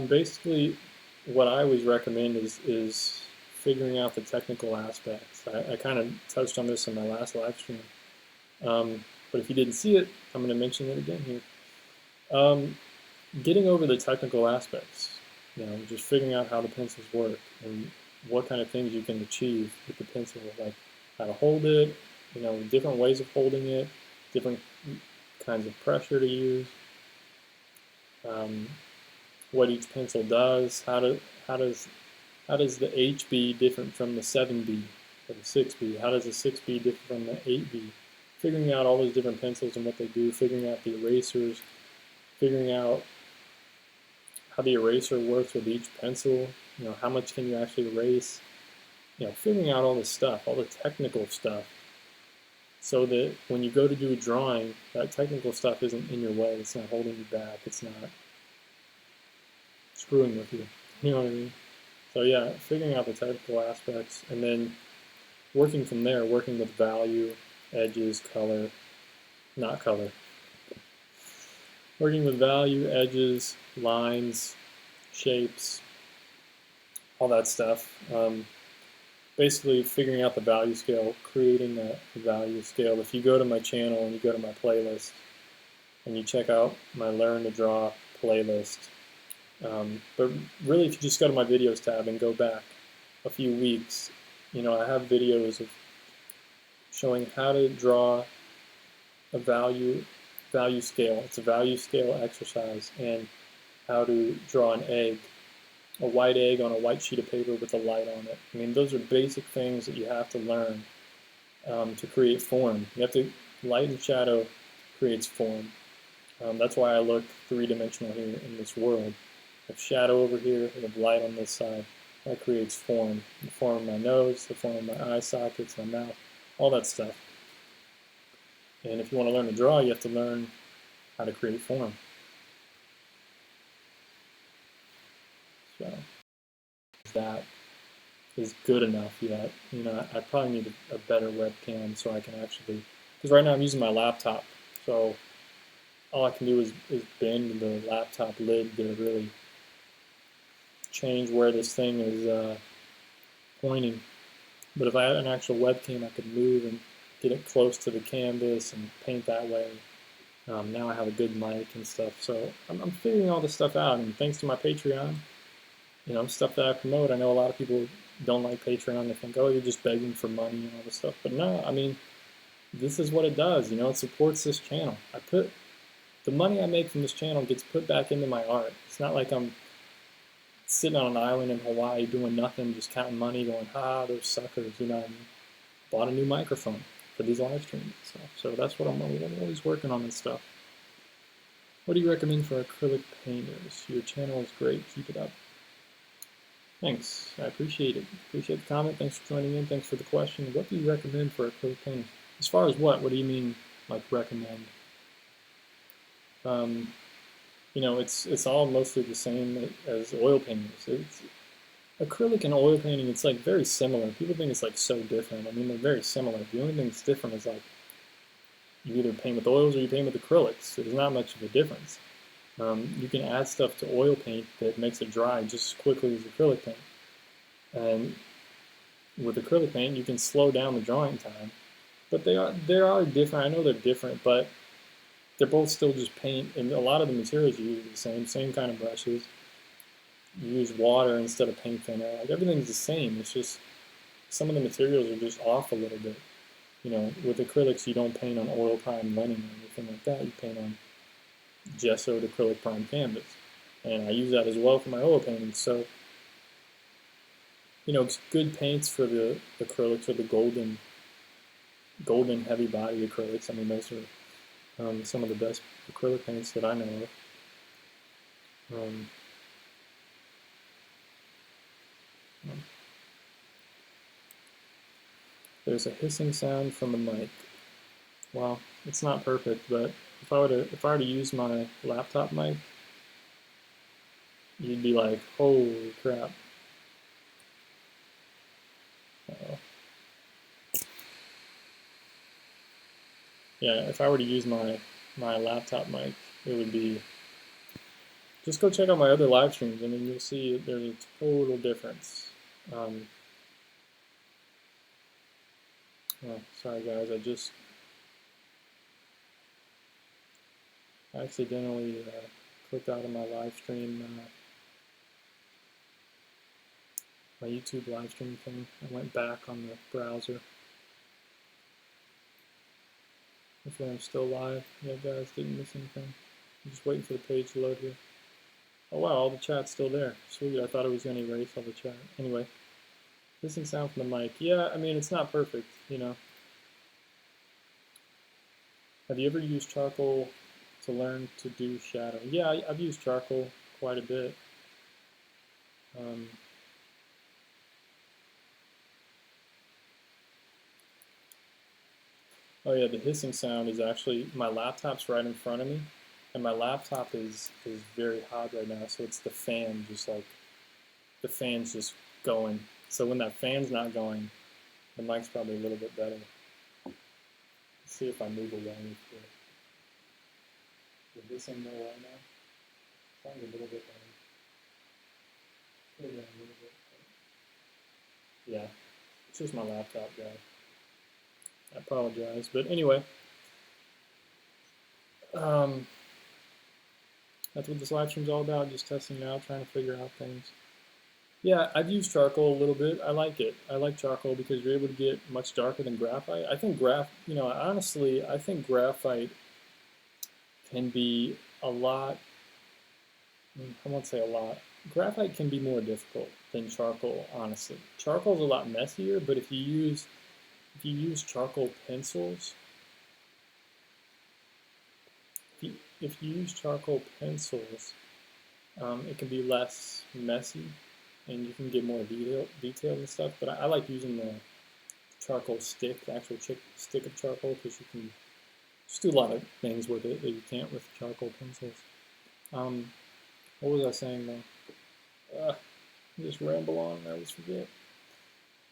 [SPEAKER 1] Basically, what I always recommend is figuring out the technical aspects. I kind of touched on this in my last live stream, but if you didn't see it, I'm going to mention it again here. Getting over the technical aspects, just figuring out how the pencils work and what kind of things you can achieve with the pencil, like how to hold it, different ways of holding it, different kinds of pressure to use. what each pencil does, how does the HB different from the 7B or the 6B? How does the 6B differ from the 8B? Figuring out all those different pencils and what they do, figuring out the erasers, figuring out how the eraser works with each pencil, how much can you actually erase, figuring out all this stuff, all the technical stuff, so that when you go to do a drawing, that technical stuff isn't in your way, it's not holding you back, it's not screwing with you, you know what I mean? So yeah, figuring out the technical aspects, and then working from there, working with value, edges, color, not color. Working with value, edges, lines, shapes, all that stuff. Basically figuring out the value scale, creating that value scale. If you go to my channel and you go to my playlist and you check out my Learn to Draw playlist, but really if you just go to my videos tab and go back a few weeks, I have videos of showing how to draw a value scale. It's a value scale exercise, and how to draw an egg, a white egg on a white sheet of paper with a light on it. I mean, those are basic things that you have to learn to create form. You have to, light and shadow creates form. That's why I look three-dimensional here in this world. I have shadow over here, I have light on this side. That creates form. The form of my nose, the form of my eye sockets, my mouth, all that stuff. And if you want to learn to draw, you have to learn how to create form. So that is good enough yet. I probably need a better webcam so I can actually, because right now I'm using my laptop, so all I can do is bend the laptop lid to really change where this thing is pointing. But if I had an actual webcam, I could move and get it close to the canvas and paint that way. Now I have a good mic and stuff, so I'm figuring all this stuff out, and thanks to my Patreon, stuff that I promote. I know a lot of people don't like Patreon. They think, oh, you're just begging for money and all this stuff. But no, I mean, this is what it does. It supports this channel. The money I make from this channel gets put back into my art. It's not like I'm sitting on an island in Hawaii doing nothing, just counting money, going, those suckers, you know what I mean? Bought a new microphone for these live streams and stuff. So that's what I'm always working on and stuff. What do you recommend for acrylic painters? Your channel is great. Keep it up. Thanks. I appreciate it. Appreciate the comment. Thanks for joining in. Thanks for the question. What do you recommend for acrylic painters? As far as what? What do you mean, like, recommend? It's all mostly the same as oil paintings. Acrylic and oil painting, it's like very similar. People think it's like so different. I mean, they're very similar. The only thing that's different is like you either paint with oils or you paint with acrylics. There's not much of a difference. You can add stuff to oil paint that makes it dry just as quickly as acrylic paint. And with acrylic paint, you can slow down the drawing time. But they are different. I know they're different, but they're both still just paint. And a lot of the materials you use are the same kind of brushes. You use water instead of paint thinner. Like, everything's the same. It's just some of the materials are just off a little bit. With acrylics, you don't paint on oil prime linen or anything like that. You paint on gessoed acrylic prime canvas, and I use that as well for my oil paintings. So good paints for the acrylics are the golden heavy body acrylics. I mean, those are some of the best acrylic paints that I know of. There's a hissing sound from the mic. Well, it's not perfect, but if I were to use my laptop mic, you'd be like, holy crap. Yeah, if I were to use my laptop mic, it would be, just go check out my other live streams. I mean, you'll see there's a total difference. Oh, sorry guys, I accidentally clicked out of my live stream, my YouTube live stream thing. I went back on the browser. Hopefully I'm still live. Yeah guys, didn't miss anything. I'm just waiting for the page to load here. Oh wow, all the chat's still there. Sweet, I thought it was going to erase all the chat. Anyway, hissing sound from the mic. Yeah, I mean, it's not perfect, you know. Have you ever used charcoal to learn to do shadow? Yeah, I've used charcoal quite a bit. Um, oh yeah, the hissing sound is actually, my laptop's right in front of me, and my laptop is very hot right now, so it's the fan just like, the fan's just going. So when that fan's not going, the mic's probably a little bit better. Let's see if I move along with the hissing though right now. Sounds a little bit better. Yeah, a little bit. Yeah, it's just my laptop, guys. I apologize, but anyway, um, that's what this live stream's all about, just testing it out, trying to figure out things. Yeah, I've used charcoal a little bit. I like it. I like charcoal because you're able to get much darker than graphite. I think honestly, I think graphite can be a lot, I won't say a lot. Graphite can be more difficult than charcoal, honestly. Charcoal's a lot messier, but if you use charcoal pencils, if you use charcoal pencils, it can be less messy and you can get more detail and stuff. But I like using the charcoal stick, the actual stick of charcoal, because you can just do a lot of things with it that you can't with charcoal pencils. What was I saying though? Just ramble on and I always forget.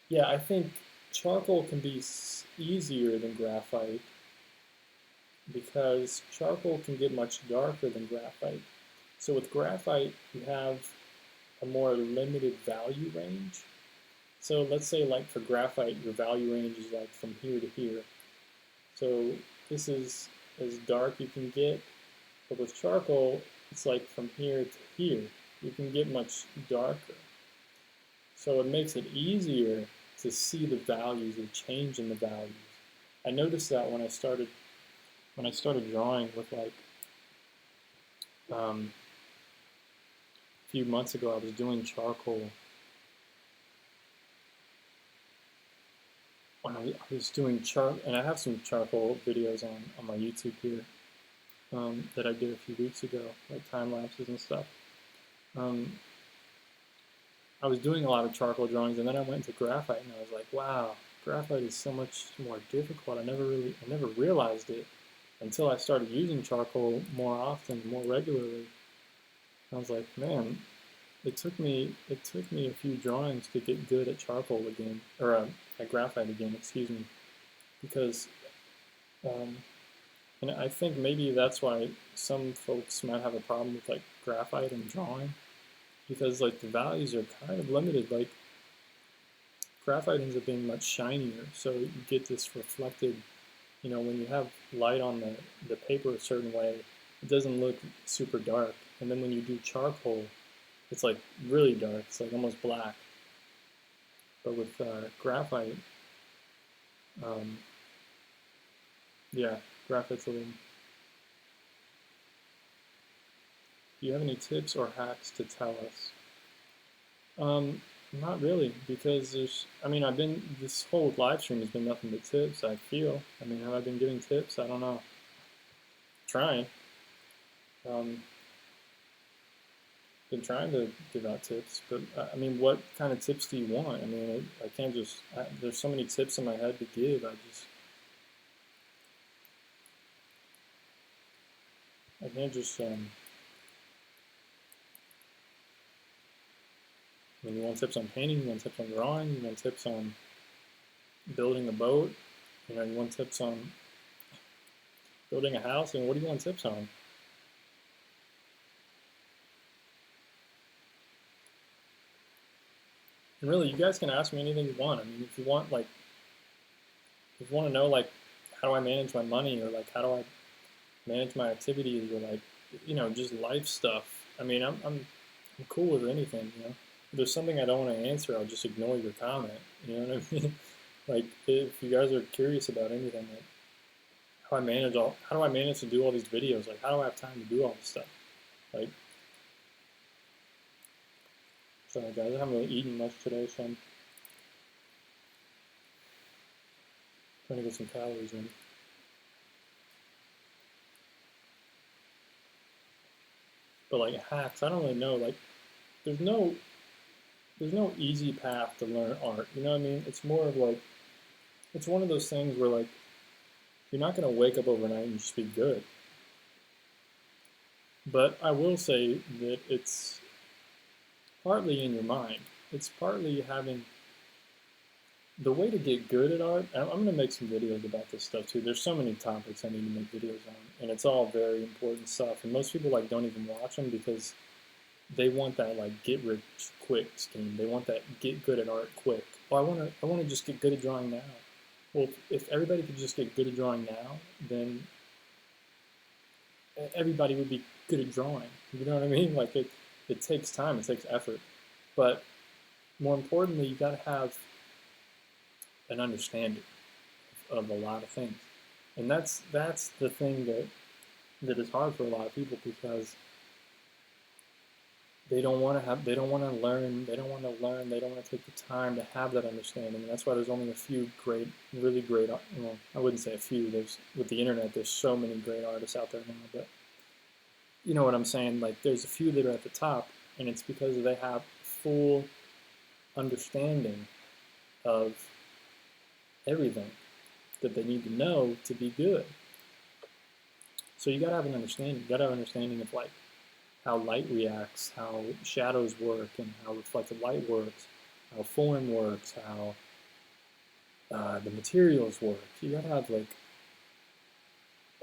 [SPEAKER 1] Yeah, I think charcoal can be easier than graphite because charcoal can get much darker than graphite. So with graphite, you have a more limited value range. So let's say like for graphite, your value range is like from here to here. So this is as dark you can get, but with charcoal, it's like from here to here. You can get much darker. So it makes it easier to see the values, the change in the values. I noticed that when I started drawing with like a few months ago, I was doing charcoal. When I was doing and I have some charcoal videos on my YouTube here that I did a few weeks ago, like time lapses and stuff. I was doing a lot of charcoal drawings, and then I went to graphite, and I was like, wow, graphite is so much more difficult. I never realized it until I started using charcoal more often, more regularly. I was like, man, it took me a few drawings to get good at charcoal again, or at graphite again, excuse me, because, and I think maybe that's why some folks might have a problem with like graphite and drawing, because like the values are kind of limited. Like graphite ends up being much shinier, so you get this reflected, when you have light on the paper a certain way, it doesn't look super dark. And then when you do charcoal, it's like really dark, it's like almost black. But with graphite, yeah, graphite's a little. Do you have any tips or hacks to tell us? Not really, because this whole live stream has been nothing but tips, I feel. I mean, have I been giving tips? I don't know. Trying. Been trying to give out tips, but I mean, what kind of tips do you want? I mean, I can't just, there's so many tips in my head to give, I can't just, you want tips on painting, you want tips on drawing, you want tips on building a boat, you want tips on building a house, and what do you want tips on? And really, you guys can ask me anything you want. I mean, if you want, like, if you want to know, like, how do I manage my money, or, like, how do I manage my activities, or, like, just life stuff. I mean, I'm cool with anything, If there's something I don't want to answer, I'll just ignore your comment, you know what I mean? Like, if you guys are curious about anything, like, how do I manage to do all these videos? Like, how do I have time to do all this stuff? Like, Sorry guys, I haven't really eaten much today, so I'm trying to get some calories in. But like hacks, I don't really know. Like, there's no easy path to learn art. You know what I mean? It's more of like, it's one of those things where like you're not gonna wake up overnight and just be good. But I will say that it's partly in your mind. It's partly having the way to get good at art. I'm going to make some videos about this stuff too. There's so many topics I need to make videos on, and it's all very important stuff. And most people like don't even watch them because they want that like get rich quick scheme. They want that get good at art quick. Oh, I want to just get good at drawing now. Well, if everybody could just get good at drawing now, then everybody would be good at drawing. You know what I mean? Like it takes time, it takes effort, but more importantly, you got to have an understanding of a lot of things, and that's the thing that is hard for a lot of people because they don't want to have, they don't want to learn, they don't want to learn, they don't want to take the time to have that understanding. And that's why there's only a few great, really great, well, I wouldn't say a few. There's with the internet, there's so many great artists out there now, but you know what I'm saying? Like there's a few that are at the top, and it's because they have full understanding of everything that they need to know to be good. So you gotta have an understanding. You gotta have an understanding of like how light reacts, how shadows work, and how reflected light works, how form works, how the materials work. You gotta have like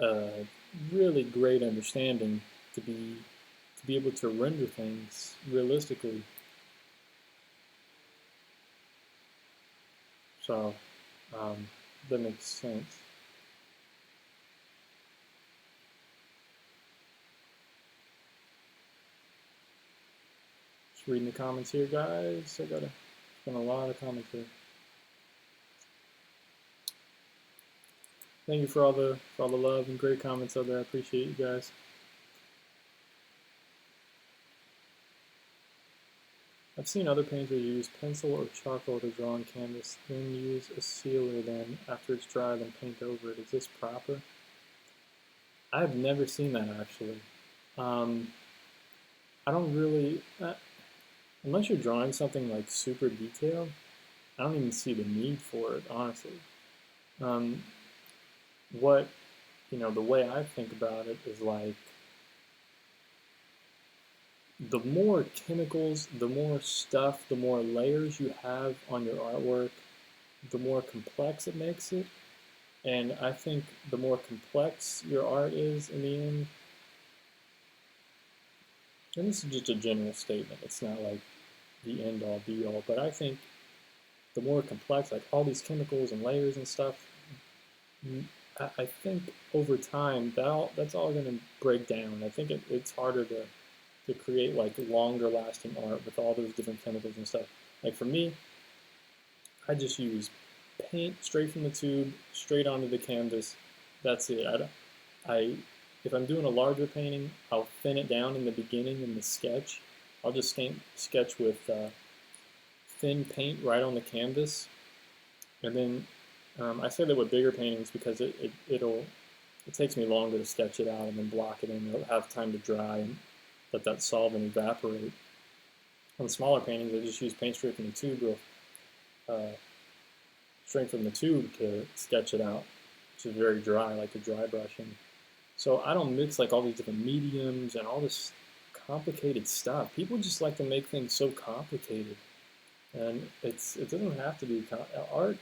[SPEAKER 1] a really great understanding to be able to render things realistically. So that makes sense. Just reading the comments here, guys. I gotta spend a lot of comments here. Thank you for all the love and great comments out there. I appreciate you guys. I've seen other painters use pencil or charcoal to draw on canvas, then use a sealer then, after it's dry, then paint over it. Is this proper? I've never seen that actually. I don't really, unless you're drawing something like super detailed, I don't even see the need for it, honestly. What, the way I think about it is like, the more chemicals, the more stuff, the more layers you have on your artwork, the more complex it makes it. And I think the more complex your art is in the end, and this is just a general statement, it's not like the end all be all, but I think the more complex, like all these chemicals and layers and stuff, I think over time that's all going to break down. I think it's harder to create like longer lasting art with all those different chemicals and stuff. Like for me, I just use paint straight from the tube, straight onto the canvas. That's it. If I'm doing a larger painting, I'll thin it down in the beginning in the sketch. I'll just sketch with thin paint right on the canvas, and then I say that with bigger paintings because it takes me longer to sketch it out and then block it in. It'll have time to dry and let that solvent evaporate. On smaller paintings, I just use paint straight from the tube, straight from the tube to sketch it out, which is very dry, like a dry brushing. So I don't mix like all these different mediums and all this complicated stuff. People just like to make things so complicated, and it doesn't have to be. Art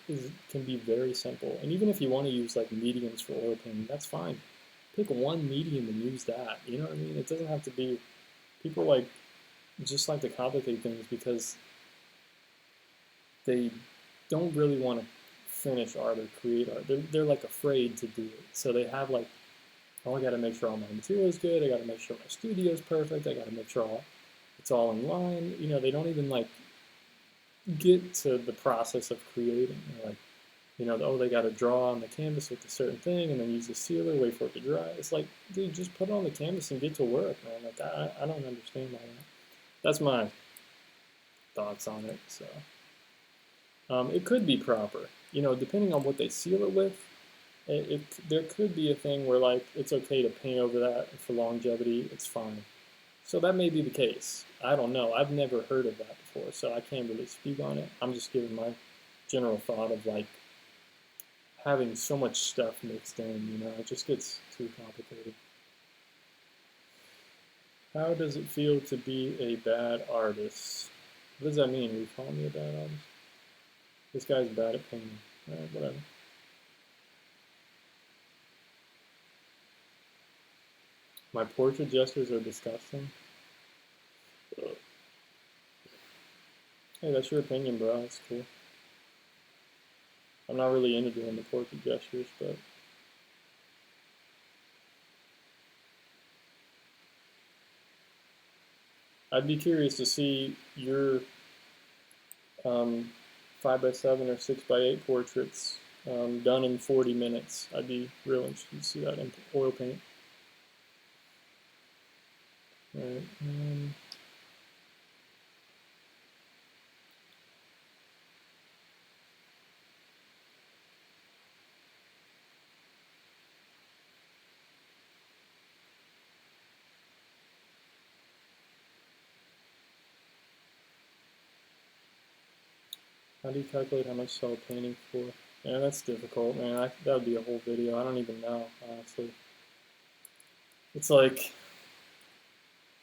[SPEAKER 1] can be very simple, and even if you want to use like mediums for oil painting, that's fine. Pick one medium and use that. You know what I mean? It doesn't have to be. People just like to complicate things because they don't really want to finish art or create art. They're like afraid to do it. So they have like, oh, I got to make sure all my material is good. I got to make sure my studio is perfect. I got to make sure it's all in line. They don't even like get to the process of creating. They're like, oh, they got to draw on the canvas with a certain thing and then use the sealer, wait for it to dry. It's like, dude, just put it on the canvas and get to work, man. Like, I don't understand all that. That's my thoughts on it. So it could be proper, depending on what they seal it with. There could be a thing where like it's okay to paint over that for longevity. It's fine. So that may be the case. I don't know. I've never heard of that before, so I can't really speak on it. I'm just giving my general thought of like having so much stuff mixed in, it just gets too complicated. How does it feel to be a bad artist? What does that mean? Are you calling me a bad artist? This guy's bad at painting. Whatever. My portrait gestures are disgusting. Ugh. Hey, that's your opinion, bro. That's cool. I'm not really into doing the portrait gestures, but I'd be curious to see your 5x7 or 6x8 portraits done in 40 minutes. I'd be real interested to see that in oil paint. All right. How do you calculate how much to sell a painting for? Yeah, that's difficult, man. That would be a whole video. I don't even know, honestly. It's like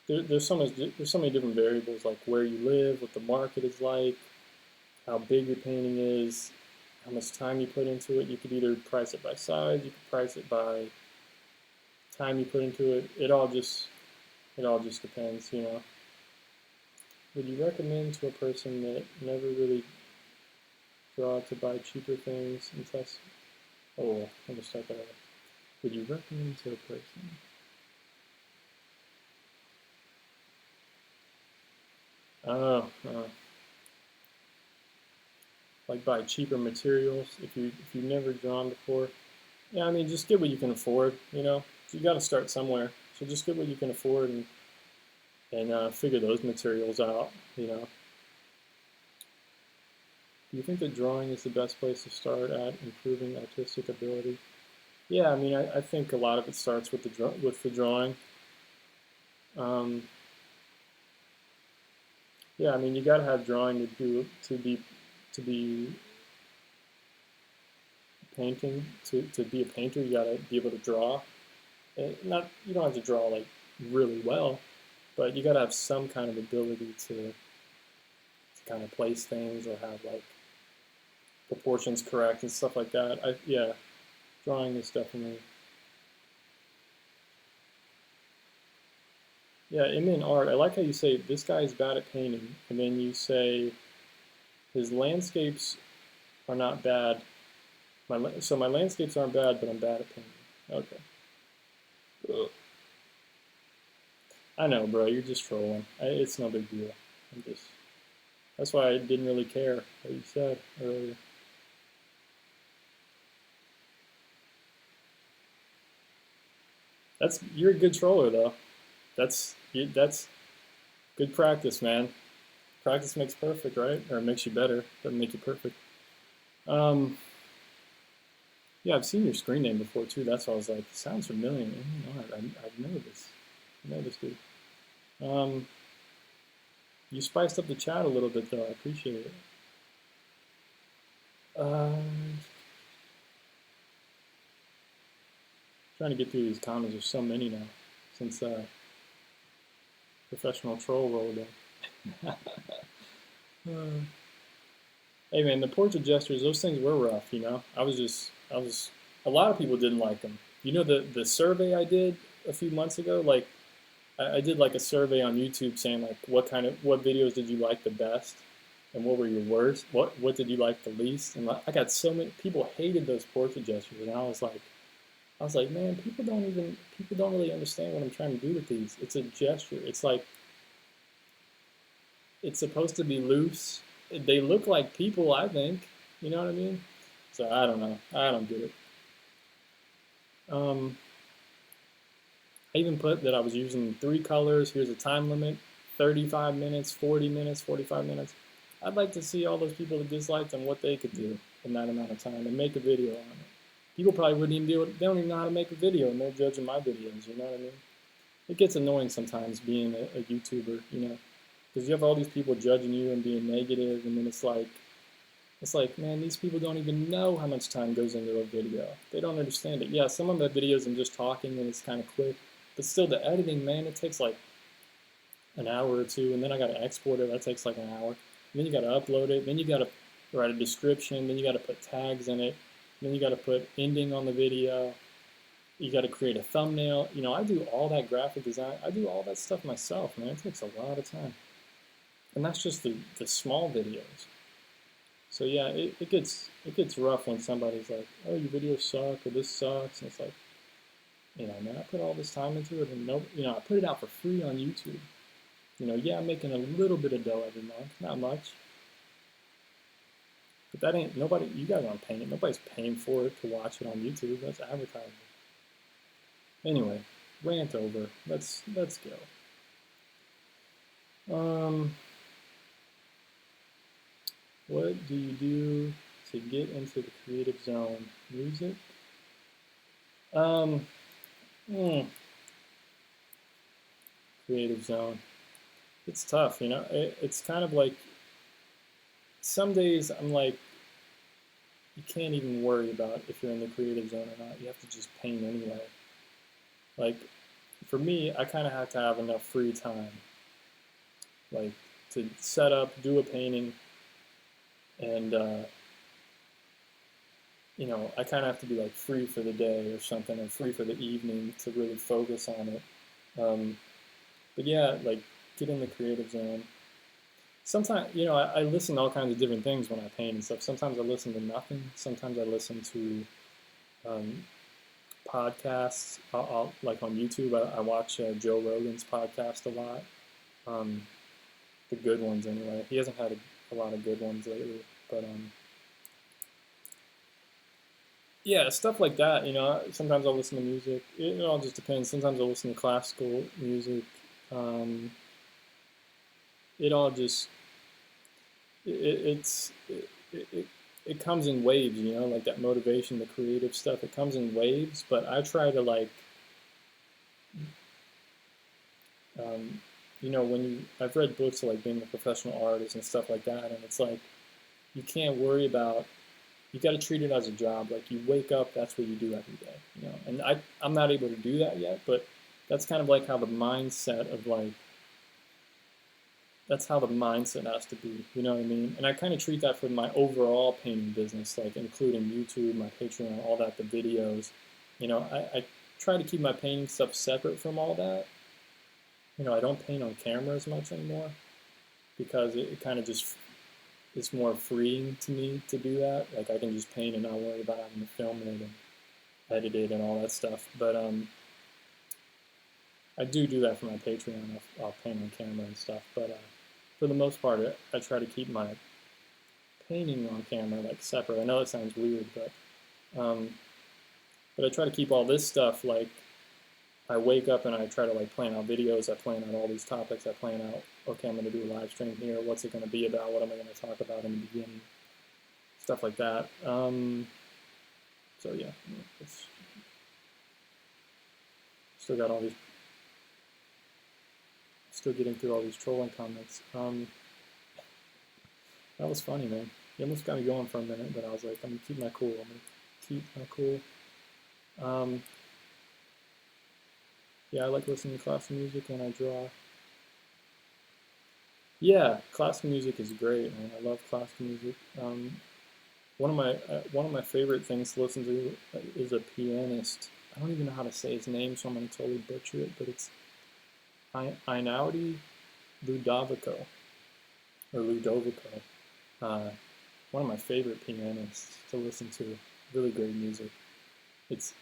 [SPEAKER 1] there's so many different variables, like where you live, what the market is like, how big your painting is, how much time you put into it. You could either price it by size, you could price it by time you put into it. It all just depends, Would you recommend to a person that never really draw to buy cheaper things and test? Oh, let me start that over. Would you recommend to a person? Like buy cheaper materials if you've never drawn before. Yeah, I mean just get what you can afford. You got to start somewhere. So just get what you can afford and figure those materials out. Do you think that drawing is the best place to start at improving artistic ability? Yeah, I mean, I think a lot of it starts with the drawing. Yeah, I mean, you got to have drawing to be painting. To be a painter, you got to be able to draw. You don't have to draw like really well, but you got to have some kind of ability to kind of place things or have like proportions correct and stuff like that. Yeah, drawing is definitely. Yeah, in art, I like how you say this guy is bad at painting, and then you say his landscapes are not bad. So my landscapes aren't bad, but I'm bad at painting. Okay. Ugh. I know, bro. You're just trolling. It's no big deal. That's why I didn't really care what you said earlier. You're a good troller though. That's good practice, man. Practice makes perfect, right? Or it makes you better. Doesn't make you perfect. Yeah, I've seen your screen name before too. That's why I was like, sounds familiar. I know this. I know this dude. You spiced up the chat a little bit though. I appreciate it. Trying to get through these comments. There's so many now since professional troll rolled in. Hey man, the portrait gestures, those things were rough, a lot of people didn't like them. The survey I did a few months ago, like I did like a survey on YouTube saying like what videos did you like the best and what were your worst? What did you like the least? And I got so many people hated those portrait gestures, and I was like, man, people don't really understand what I'm trying to do with these. It's a gesture. It's like it's supposed to be loose. They look like people, I think. You know what I mean? So I don't know. I don't get it. I even put that I was using 3 colors. Here's a time limit. 35 minutes, 40 minutes, 45 minutes. I'd like to see all those people that disliked and what they could do in that amount of time and make a video on it. People probably wouldn't even do it. They don't even know how to make a video, and they're judging my videos. You know what I mean? It gets annoying sometimes being a YouTuber, you know, because you have all these people judging you and being negative, and then it's like, man, these people don't even know how much time goes into a video. They don't understand it. Yeah, some of my videos I'm just talking and it's kind of quick, but still the editing, man, it takes like an hour or two, and then I got to export it. That takes like an hour. And then you got to upload it. Then you got to write a description. Then you got to put tags in it. Then you got to put ending on the video. You got to create a thumbnail. You know, I do all that graphic design. I do all that stuff myself, man. It takes a lot of time. And that's just the small videos. So yeah, it gets rough when somebody's like, oh, your videos suck, or this sucks. And it's like, you know, man, I put all this time into it, and no, you know, I put it out for free on YouTube. You know, yeah, I'm making a little bit of dough every month, not much. But that ain't, nobody, you guys aren't paying it. Nobody's paying for it to watch it on YouTube. That's advertising. Anyway, rant over. Let's go. What do you do to get into the creative zone? Music? Creative zone. It's tough, you know. It's kind of like, some days I'm like, you can't even worry about if you're in the creative zone or not. You have to just paint anyway. Like, for me, I kind of have to have enough free time, like, to set up, do a painting, and you know, I kind of have to be like free for the day or something, or free for the evening to really focus on it. But yeah, like, get in the creative zone. Sometimes, you know, I listen to all kinds of different things when I paint and stuff. Sometimes I listen to nothing. Sometimes I listen to podcasts. Like on YouTube, I watch Joe Rogan's podcast a lot. The good ones, anyway. He hasn't had a lot of good ones lately, but yeah, stuff like that. You know, sometimes I'll listen to music. It all just depends. Sometimes I'll listen to classical music. It all just it's it comes in waves, you know, like that motivation, the creative stuff. It comes in waves, but I try to like, you know, I've read books like Being a Professional Artist and stuff like that, and it's like you can't worry about. You got to treat it as a job. Like, you wake up, that's what you do every day, you know. And I'm not able to do that yet, but that's kind of like how the mindset of like. That's how the mindset has to be, you know what I mean? And I kind of treat that for my overall painting business, like including YouTube, my Patreon, all that, the videos. You know, I try to keep my painting stuff separate from all that. You know, I don't paint on camera as much anymore because it kind of just, it's more freeing to me to do that. Like, I can just paint and not worry about having to film it and edit it and all that stuff. But I do that for my Patreon. I'll paint on camera and stuff, but for the most part, I try to keep my painting on camera like separate. I know it sounds weird, but I try to keep all this stuff, like, I wake up and I try to like plan out videos. I plan out all these topics. I plan out, okay, I'm going to do a live stream here. What's it going to be about? What am I going to talk about in the beginning? Stuff like that. So yeah, it's still got all these. Still getting through all these trolling comments. That was funny, man. You almost got me going for a minute, but I was like, I'm gonna keep my cool. Yeah, I like listening to classical music when I draw. Yeah, classical music is great, man. I love classical music. One of my favorite things to listen to is a pianist. I don't even know how to say his name, so I'm gonna totally butcher it, but it's Einaudi Ludovico, or Ludovico. One of my favorite pianists to listen to. Really great music. It's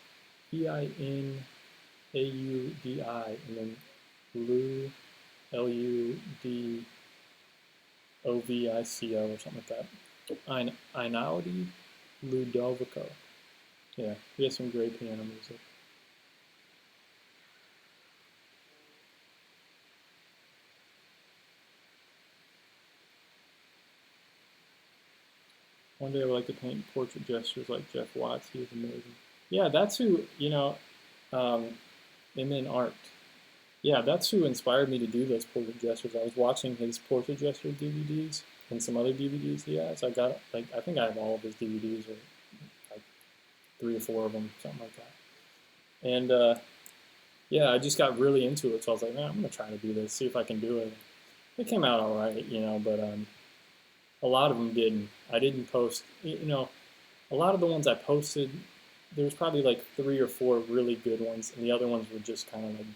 [SPEAKER 1] Einaudi, and then Ludovico, or something like that. Einaudi Ludovico. Yeah, he has some great piano music. One day I would like to paint portrait gestures like Jeff Watts. He is amazing. Yeah, that's who, um, and then art. Yeah, that's who inspired me to do those portrait gestures. I was watching his portrait gesture DVDs and some other DVDs he has. I got, like, I think I have all of his DVDs, or like 3 or 4 of them, something like that. And yeah, I just got really into it. So I was like, man, I'm gonna try to do this, see if I can do it. It came out all right, but a lot of them didn't. I didn't post, a lot of the ones I posted, there was probably like 3 or 4 really good ones, and the other ones were just kind of like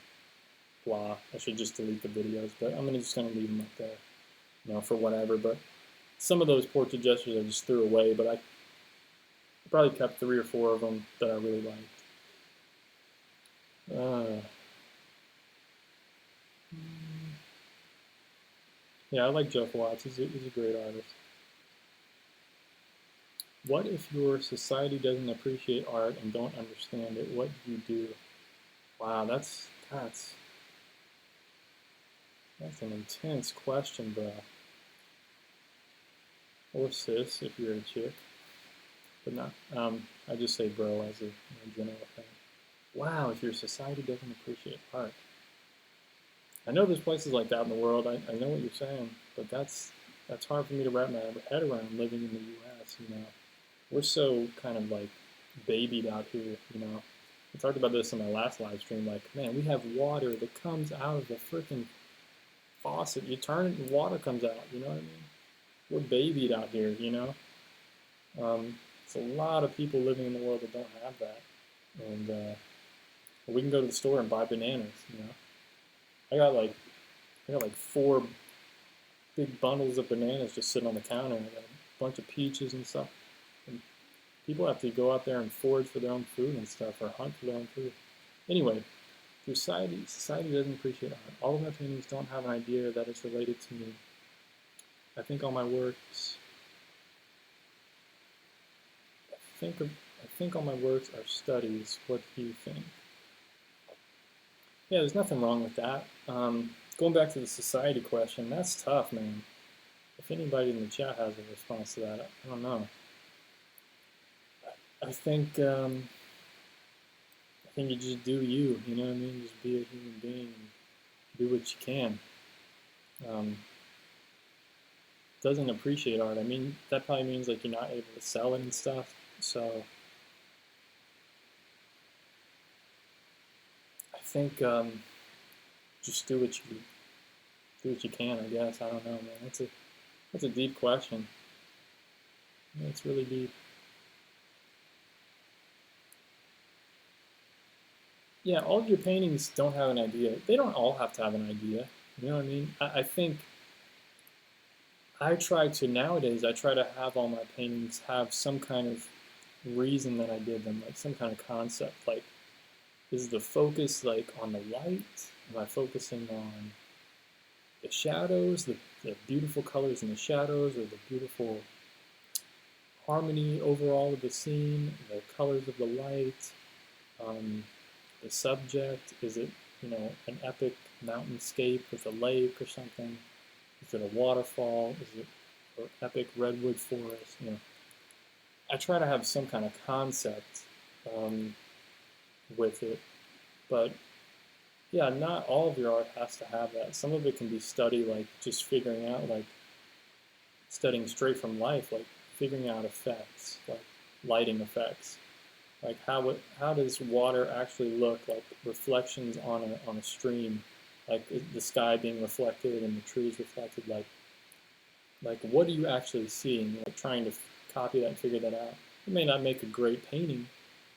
[SPEAKER 1] blah. I should just delete the videos, but I'm just gonna leave them up there, for whatever. But some of those portrait gestures I just threw away, but I probably kept 3 or 4 of them that I really liked. Yeah, I like Jeff Watts. He's a great artist. What if your society doesn't appreciate art and don't understand it? What do you do? Wow, that's an intense question, bro. Or sis, if you're a chick. But not. I just say bro as a general thing. Wow, if your society doesn't appreciate art. I know there's places like that in the world. I know what you're saying, but that's hard for me to wrap my head around living in the U.S. We're so kind of like babied out here. I talked about this in my last live stream. Like, man, we have water that comes out of the freaking faucet. You turn it and water comes out. You know what I mean? We're babied out here. It's a lot of people living in the world that don't have that, and we can go to the store and buy bananas. I got like 4 big bundles of bananas just sitting on the counter. I got a bunch of peaches and stuff. And people have to go out there and forage for their own food and stuff, or hunt for their own food. Anyway, society doesn't appreciate art. All of my paintings don't have an idea that is related to me. I think all my works. I think all my works are studies. What do you think? Yeah, there's nothing wrong with that. Going back to the society question, that's tough, man. If anybody in the chat has a response to that, I don't know. I think you just do you. You know what I mean? Just be a human being and do what you can. Doesn't appreciate art. I mean, that probably means like you're not able to sell it and stuff. So I think just do what you can. I guess I don't know, man. That's a deep question. It's really deep. Yeah, all of your paintings don't have an idea. They don't all have to have an idea. You know what I mean? I think nowadays, I try to have all my paintings have some kind of reason that I did them, like some kind of concept. Like, is the focus like on the light? Am I focusing on the shadows, the beautiful colors in the shadows, or the beautiful harmony overall of the scene, the colors of the light? The subject, is it, an epic mountainscape with a lake or something? Is it a waterfall? Is it an epic redwood forest? I try to have some kind of concept with it, but yeah, not all of your art has to have that. Some of it can be study, like just figuring out, like studying straight from life, like figuring out effects, like lighting effects. Like how does water actually look, like reflections on a stream, like the sky being reflected and the trees reflected, like what do you actually see? And like trying to copy that and figure that out. It may not make a great painting,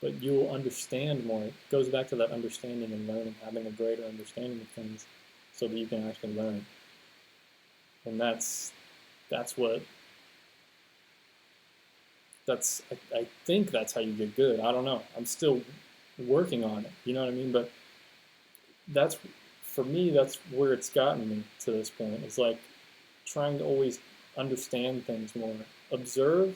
[SPEAKER 1] but you'll understand more. It goes back to that understanding and learning, having a greater understanding of things, so that you can actually learn. And I think that's how you get good. I don't know. I'm still working on it. You know what I mean? But for me, that's where it's gotten me to this point. It's like trying to always understand things more. Observe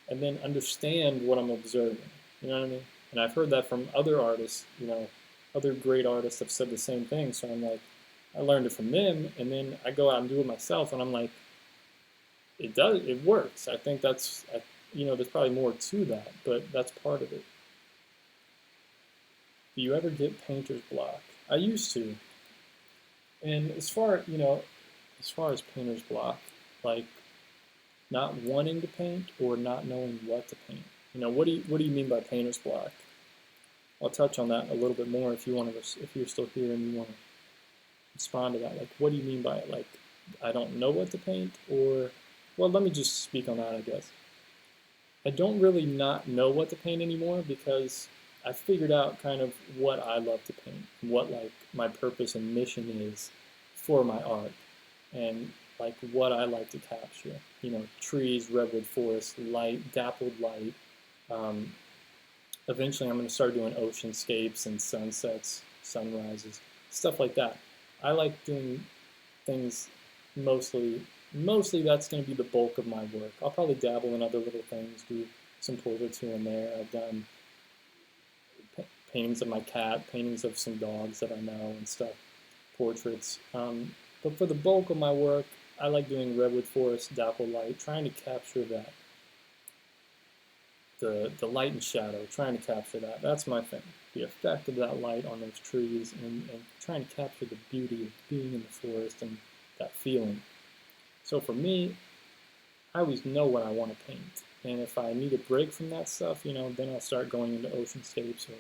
[SPEAKER 1] and then understand what I'm observing. You know what I mean? And I've heard that from other artists, other great artists have said the same thing. So I'm like, I learned it from them, and then I go out and do it myself, and I'm like, it works. I think there's probably more to that, but that's part of it. Do you ever get painter's block? I used to. And as far as painter's block, like not wanting to paint or not knowing what to paint. What do you mean by painter's block? I'll touch on that a little bit more if you're still here and you want to respond to that. Like, what do you mean by it? Like, I don't know what to paint, or, well, let me just speak on that, I guess. I don't really not know what to paint anymore because I figured out kind of what I love to paint, what like my purpose and mission is for my art, and like what I like to capture. Trees, redwood forest, light, dappled light. Um, Eventually, I'm going to start doing oceanscapes and sunsets, sunrises, stuff like that. I like doing things mostly. Mostly, that's going to be the bulk of my work. I'll probably dabble in other little things, do some portraits here and there. I've done paintings of my cat, paintings of some dogs that I know and stuff, portraits. But for the bulk of my work, I like doing redwood forest, dappled light, trying to capture that. The light and shadow, trying to capture that. That's my thing. The effect of that light on those trees and trying to capture the beauty of being in the forest and that feeling. So for me, I always know what I want to paint. And if I need a break from that stuff, then I'll start going into oceanscapes or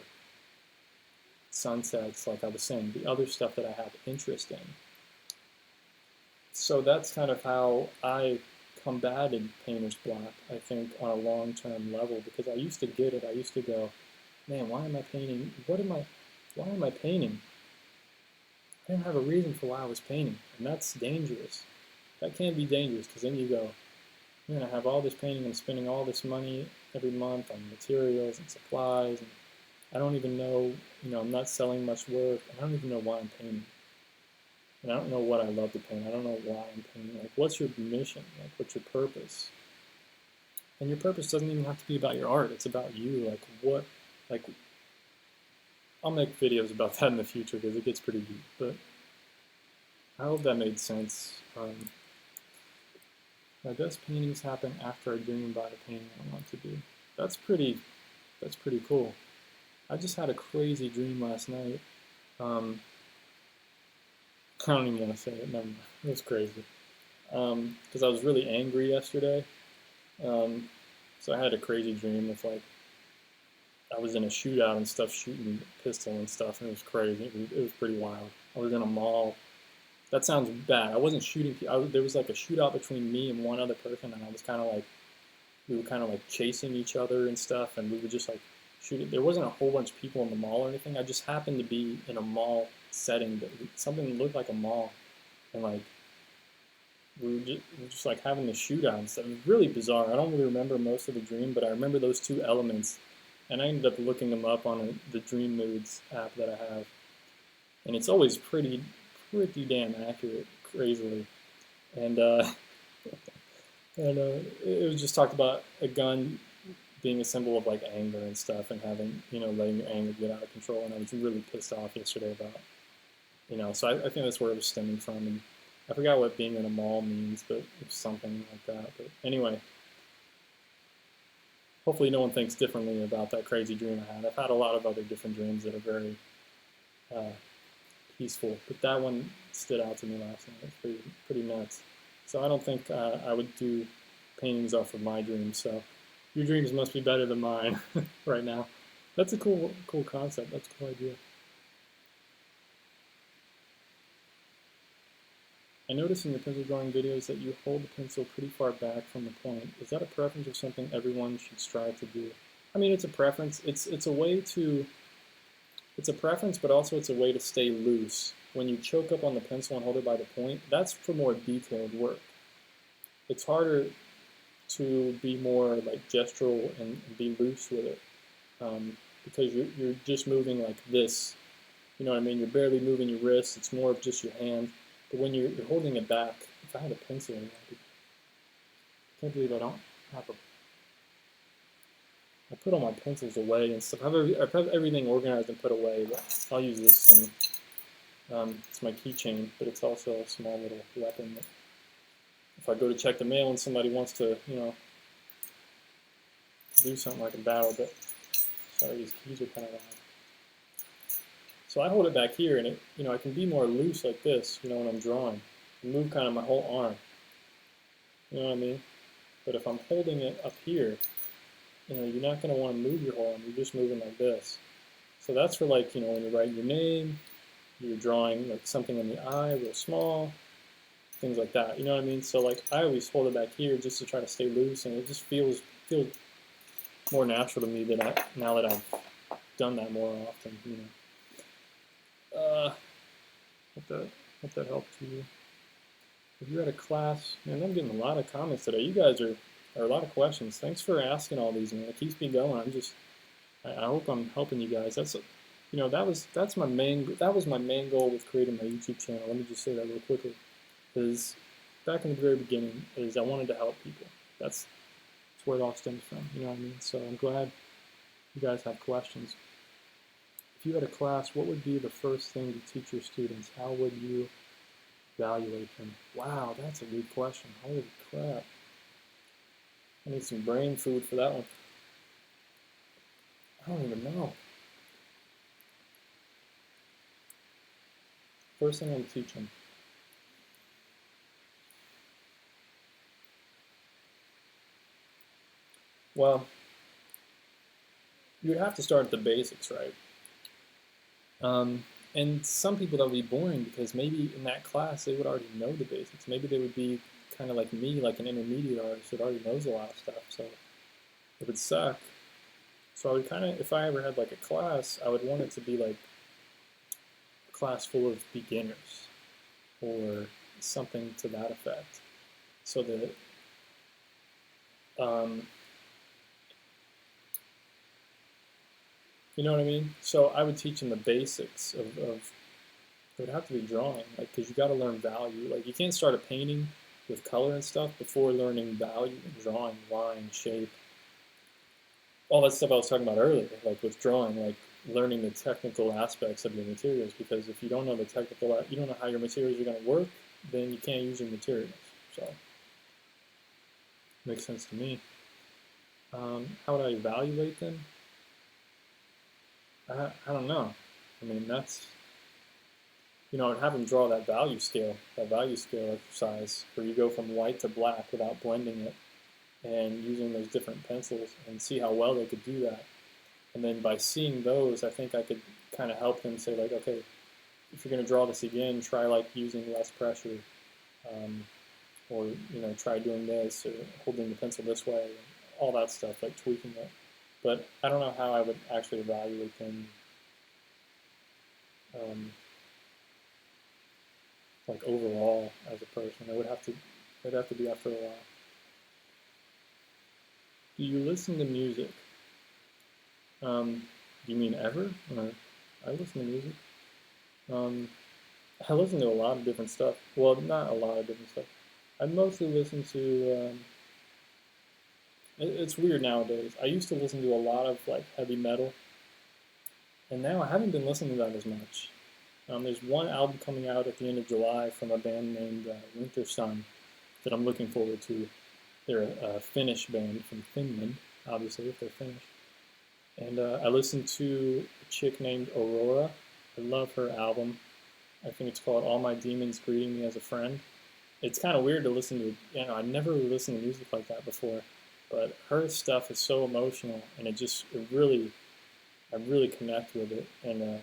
[SPEAKER 1] sunsets, like I was saying, the other stuff that I have interest in. So that's kind of how I combated painter's block, I think, on a long-term level, because I used to get it. I used to go, man, why am I painting? Why am I painting? I didn't have a reason for why I was painting, and that's dangerous. That can be dangerous, because then you go, man, I have all this painting, I'm spending all this money every month on materials and supplies, and I don't even know, I'm not selling much work, and I don't even know why I'm painting. And I don't know what I love to paint. I don't know why I'm painting. Like, what's your mission? Like, what's your purpose? And your purpose doesn't even have to be about your art. It's about you. I'll make videos about that in the future because it gets pretty deep. But I hope that made sense. Now, does paintings happen after I dream about a painting I want to do? That's pretty cool. I just had a crazy dream last night. I don't even want to say it. Never mind. It was crazy. Because I was really angry yesterday. So I had a crazy dream of like I was in a shootout and stuff, shooting a pistol and stuff, and it was crazy. It was pretty wild. I was in a mall. That sounds bad. I wasn't shooting. There was like a shootout between me and one other person, and I was kind of like, we were kind of like chasing each other and stuff, and we were just like shooting. There wasn't a whole bunch of people in the mall or anything. I just happened to be in a mall setting that something that looked like a mall, and like we were just like having the shootout and stuff. It was really bizarre. I don't really remember most of the dream, but I remember those two elements, and I ended up looking them up on the Dream Moods app that I have, and it's always pretty damn accurate, crazily, and it was just talked about a gun being a symbol of like anger and stuff, and having letting your anger get out of control. And I was really pissed off yesterday about so I think that's where it was stemming from, and I forgot what being in a mall means, but it's something like that. But anyway, hopefully no one thinks differently about that crazy dream I had. I've had a lot of other different dreams that are very peaceful, but that one stood out to me last night. It's pretty nuts. So I don't think I would do paintings off of my dreams. So your dreams must be better than mine right now. That's a cool concept. That's a cool idea. I noticed in your pencil drawing videos that you hold the pencil pretty far back from the point. Is that a preference or something everyone should strive to do? I mean, it's a preference. It's a way to. It's a preference, but also it's a way to stay loose. When you choke up on the pencil and hold it by the point, that's for more detailed work. It's harder to be more like gestural and be loose with it, because you're just moving like this. You know what I mean? You're barely moving your wrist. It's more of just your hand. But when you're holding it back, if I had a pencil, I can't believe I don't have a. I put all my pencils away and stuff. I have everything organized and put away, but I'll use this thing. It's my keychain, but it's also a small little weapon that if I go to check the mail and somebody wants to, do something like a battle, but sorry, these keys are kind of loud. So I hold it back here, and I can be more loose like this, when I'm drawing. Move kind of my whole arm. You know what I mean? But if I'm holding it up here, you're not going to want to move your whole arm. You're just moving like this. So that's for like, when you write your name, you're drawing like something in the eye real small, things like that. You know what I mean? So like I always hold it back here just to try to stay loose, and it just feels more natural to me now that I've done that more often. Hope that helped you. If you're at a class, man, I'm getting a lot of comments today. You guys are a lot of questions. Thanks for asking all these, man. It keeps me going. I hope I'm helping you guys. That was my main goal with creating my YouTube channel. Let me just say that real quickly. Is back in the very beginning is I wanted to help people. That's where it all stems from. You know what I mean? So I'm glad you guys have questions. If you had a class, what would be the first thing to teach your students? How would you evaluate them? Wow, that's a good question. Holy crap. I need some brain food for that one. I don't even know. First thing I would teach them. Well, you would have to start at the basics, right? And some people that would be boring because maybe in that class they would already know the basics. Maybe they would be kind of like me, like an intermediate artist that already knows a lot of stuff. So it would suck. So I would kind of, if I ever had like a class, I would want it to be like a class full of beginners or something to that effect. So that you know what I mean? So I would teach them the basics of it would have to be drawing, like, because you got to learn value. Like, you can't start a painting with color and stuff before learning value and drawing, line, shape, all that stuff I was talking about earlier, like with drawing, like learning the technical aspects of your materials, because if you don't know you don't know how your materials are going to work, then you can't use your materials. So, makes sense to me. How would I evaluate them? I don't know. I mean, that's, I'd have them draw that value scale exercise where you go from white to black without blending it and using those different pencils and see how well they could do that. And then by seeing those, I think I could kind of help them say, like, okay, if you're going to draw this again, try like using less pressure, or try doing this or holding the pencil this way, all that stuff, like tweaking it. But I don't know how I would actually evaluate them, like overall as a person. It'd have to be after a while. Do you listen to music? Do you mean ever? Or I listen to music. I listen to a lot of different stuff. Well, not a lot of different stuff. I mostly listen to. It's weird nowadays. I used to listen to a lot of like heavy metal, and now I haven't been listening to that as much. There's one album coming out at the end of July from a band named Winter Sun that I'm looking forward to. They're a Finnish band from Finland, obviously, if they're Finnish. And I listened to a chick named Aurora. I love her album. I think it's called All My Demons Greeting Me as a Friend. It's kind of weird to listen to, I never really listened to music like that before, but her stuff is so emotional, and I really connect with it, and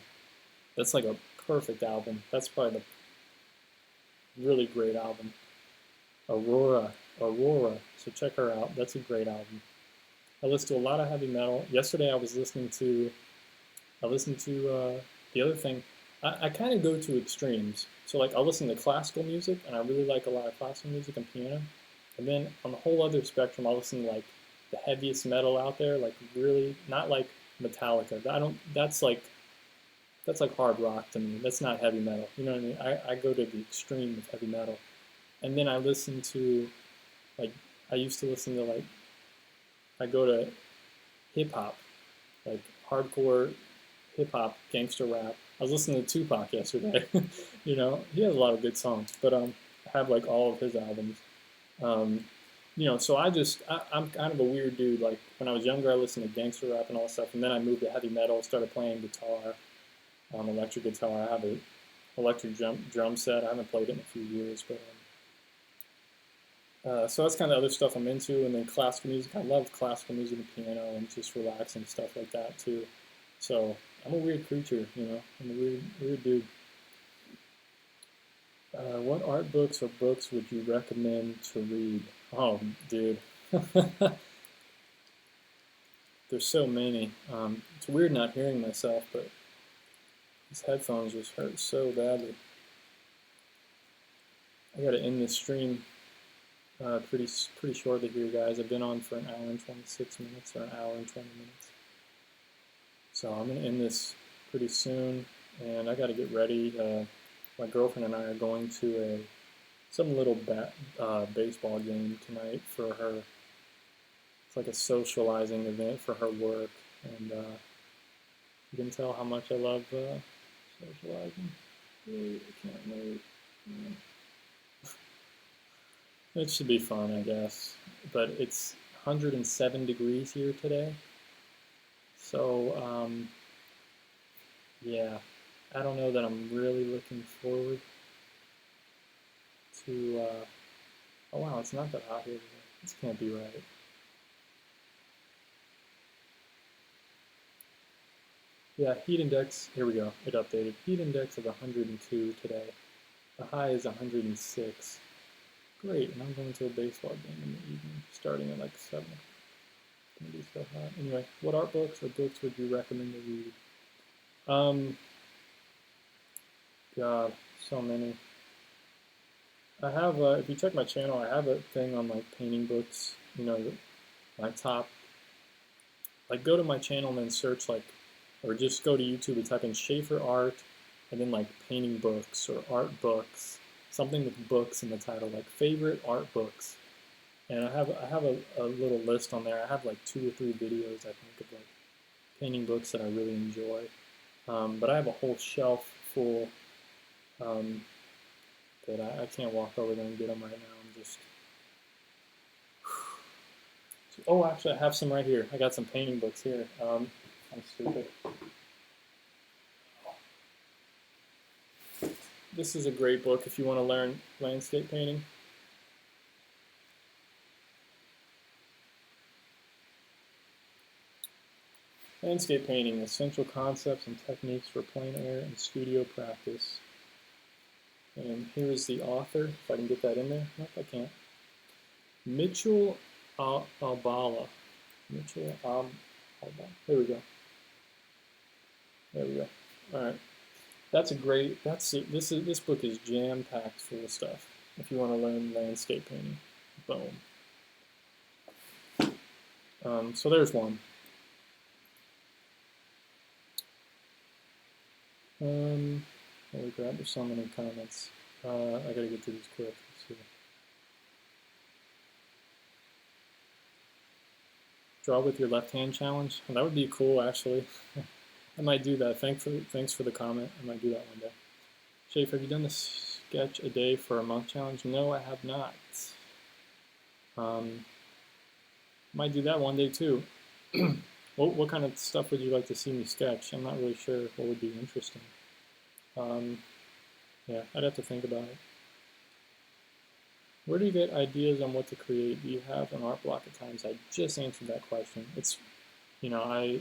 [SPEAKER 1] that's like a perfect album. That's probably the really great album. Aurora, so check her out. That's a great album. I listen to a lot of heavy metal. Yesterday I listened to the other thing. I kind of go to extremes. So like I'll listen to classical music, and I really like a lot of classical music and piano. And then on the whole other spectrum, I'll listen to like the heaviest metal out there, like really not like Metallica. That's like hard rock to me. That's not heavy metal. You know what I mean? I go to the extreme of heavy metal. And then I listen to I used to listen to I go to hip hop, like hardcore hip hop, gangster rap. I was listening to Tupac yesterday. He has a lot of good songs, but I have like all of his albums. so I'm kind of a weird dude. Like when I was younger, I listened to gangster rap and all that stuff, and then I moved to heavy metal, started playing guitar, electric guitar. I have a electric drum set. I haven't played it in a few years, but so that's kind of other stuff I'm into. And then classical music. I love classical music and piano and just relaxing stuff like that too. So I'm a weird creature, I'm a weird dude. What art books or books would you recommend to read? Oh, dude. There's so many. It's weird not hearing myself, but these headphones just hurt so badly. I gotta end this stream pretty shortly here, guys. I've been on for an hour and 26 minutes, or an hour and 20 minutes. So I'm gonna end this pretty soon, and I gotta get ready. My girlfriend and I are going to some little baseball game tonight for her. It's like a socializing event for her work, and you can tell how much I love socializing. I can't wait. It should be fun, I guess. But it's 107 degrees here today, so yeah, I don't know that I'm really looking forward to. Oh wow, it's not that hot here today. This can't be right. Yeah, heat index, here we go, it updated. Heat index of 102 today. The high is 106. Great, and I'm going to a baseball game in the evening, starting at like 7 o'clock. It's going to be so hot. Anyway, what art books or books would you recommend to read? God, so many. I have, if you check my channel, I have a thing on like painting books, my top, like go to my channel and then search like, or just go to YouTube and type in Schaefer art and then like painting books or art books, something with books in the title, like favorite art books. And I have a little list on there. I have like 2 or 3 videos, I think, of like painting books that I really enjoy. But I have a whole shelf full that I can't walk over there and get them right now. I'm just. Oh, actually, I have some right here. I got some painting books here. I'm stupid. This is a great book if you want to learn landscape painting. Landscape painting, essential concepts and techniques for plein air and studio practice. And here is the author, if I can get that in there. Nope, I can't. Mitchell Albala. Mitchell Albala. There we go. There we go. All right. That's a great. This book is jam packed full of stuff. If you want to learn landscape painting, boom. So there's one. Holy crap! There's so many comments. I gotta get through these quick. Let's see. Draw with your left hand challenge. Well, that would be cool, actually. I might do that. Thanks for the comment. I might do that one day. Schaefer, have you done the sketch a day for a month challenge? No, I have not. Might do that one day too. What kind of stuff would you like to see me sketch? I'm not really sure what would be interesting. Yeah, I'd have to think about it. Where do you get ideas on what to create? Do you have an art block at times? I just answered that question. It's, yeah.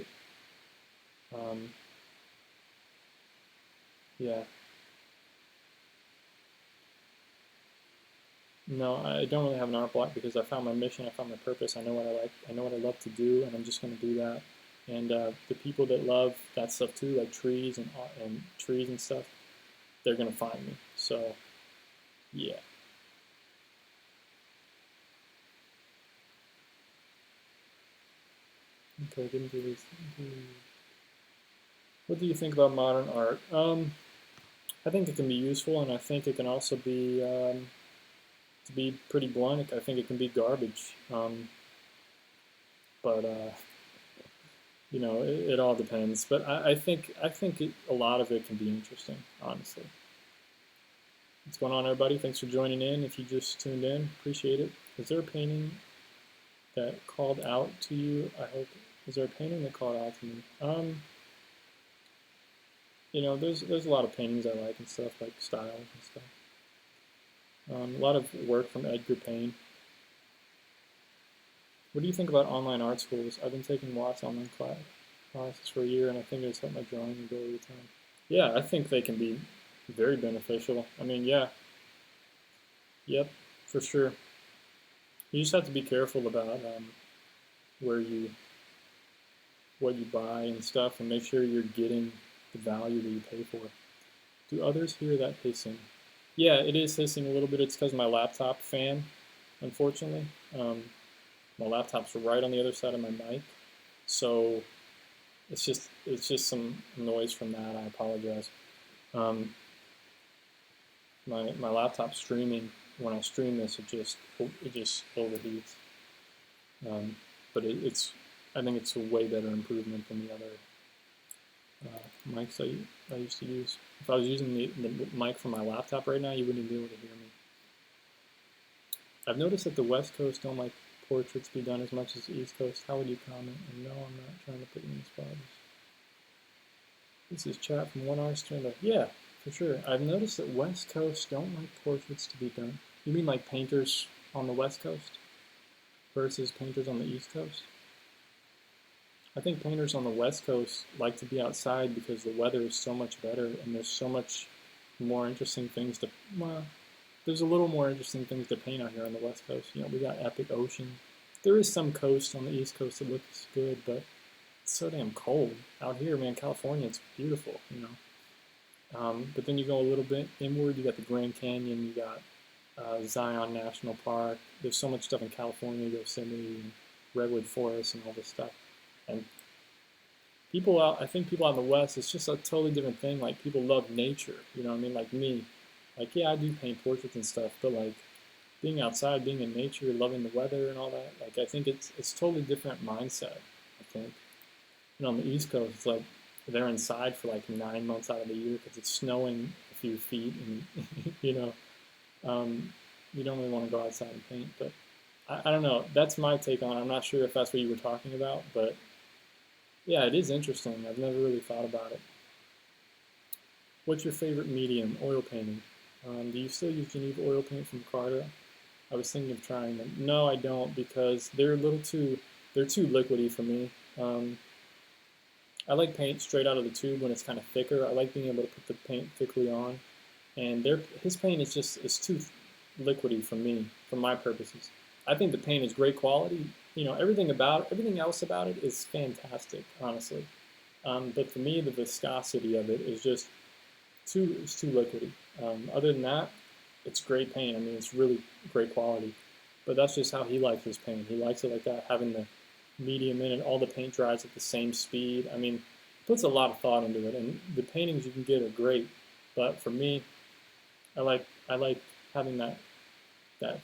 [SPEAKER 1] No, I don't really have an art block because I found my mission, I found my purpose, I know what I like, I know what I love to do, and I'm just going to do that. And the people that love that stuff too, like trees and trees and stuff, they're going to find me. So, yeah. Okay, didn't do this. What do you think about modern art? I think it can be useful, and I think it can also be, to be pretty blunt, I think it can be garbage. But it all depends. But I think a lot of it can be interesting, honestly. What's going on, everybody? Thanks for joining in. If you just tuned in, appreciate it. Is there a painting that called out to you? I hope. Is there a painting that called out to me? There's a lot of paintings I like and stuff, like styles and stuff. A lot of work from Edgar Payne. What do you think about online art schools? I've been taking lots of online classes for a year, and I think it's helped my drawing ability with time. Yeah, I think they can be very beneficial. I mean, yeah, yep, for sure. You just have to be careful about where you, what you buy and stuff, and make sure you're getting the value that you pay for. Do others hear that hissing? Yeah, it is hissing a little bit. It's because my laptop fan, unfortunately. My laptop's right on the other side of my mic, so it's just some noise from that. I apologize. My laptop streaming, when I stream this, it just overheats. But I think it's a way better improvement than the other mics I used to use. If I was using the mic from my laptop right now, you wouldn't be able to hear me. I've noticed that the West Coast don't like portraits be done as much as the East Coast. How would you comment? And no, I'm not trying to put you in the spot. This is chat from one artist to another. Yeah, for sure. I've noticed that West Coast don't like portraits to be done. You mean like painters on the West Coast versus painters on the East Coast? I think painters on the West Coast like to be outside because the weather is so much better and there's so much more interesting things to, well, there's a little more interesting things to paint out here on the West Coast. You know, we got epic ocean. There is some coast on the East Coast that looks good, but it's so damn cold. Out here, man, California, it's beautiful, you know. But then you go a little bit inward, you got the Grand Canyon, you got Zion National Park. There's so much stuff in California, Yosemite, and Redwood Forest, and all this stuff. And I think people out in the West, it's just a totally different thing. Like, people love nature, you know what I mean? Like me. Like, yeah, I do paint portraits and stuff, but like, being outside, being in nature, loving the weather and all that, like, I think it's totally different mindset, I think. You know, on the East Coast, it's like they're inside for like 9 months out of the year because it's snowing a few feet, and you know, you don't really want to go outside and paint. But I don't know. That's my take on it. I'm not sure if that's what you were talking about, but yeah, it is interesting. I've never really thought about it. What's your favorite medium? Oil painting. Do you still use Geneva oil paint from Carter? I was thinking of trying them. No, I don't, because they're too liquidy for me. I like paint straight out of the tube when it's kind of thicker. I like being able to put the paint thickly on, and his paint is too liquidy for me, for my purposes. I think the paint is great quality. You know, everything else about it is fantastic, honestly. But for me, the viscosity of it is just it's too liquidy. Other than that, it's great paint. I mean, it's really great quality. But that's just how he likes his paint. He likes it like that, having the medium in it. All the paint dries at the same speed. I mean, puts a lot of thought into it. And the paintings you can get are great. But for me, I like having that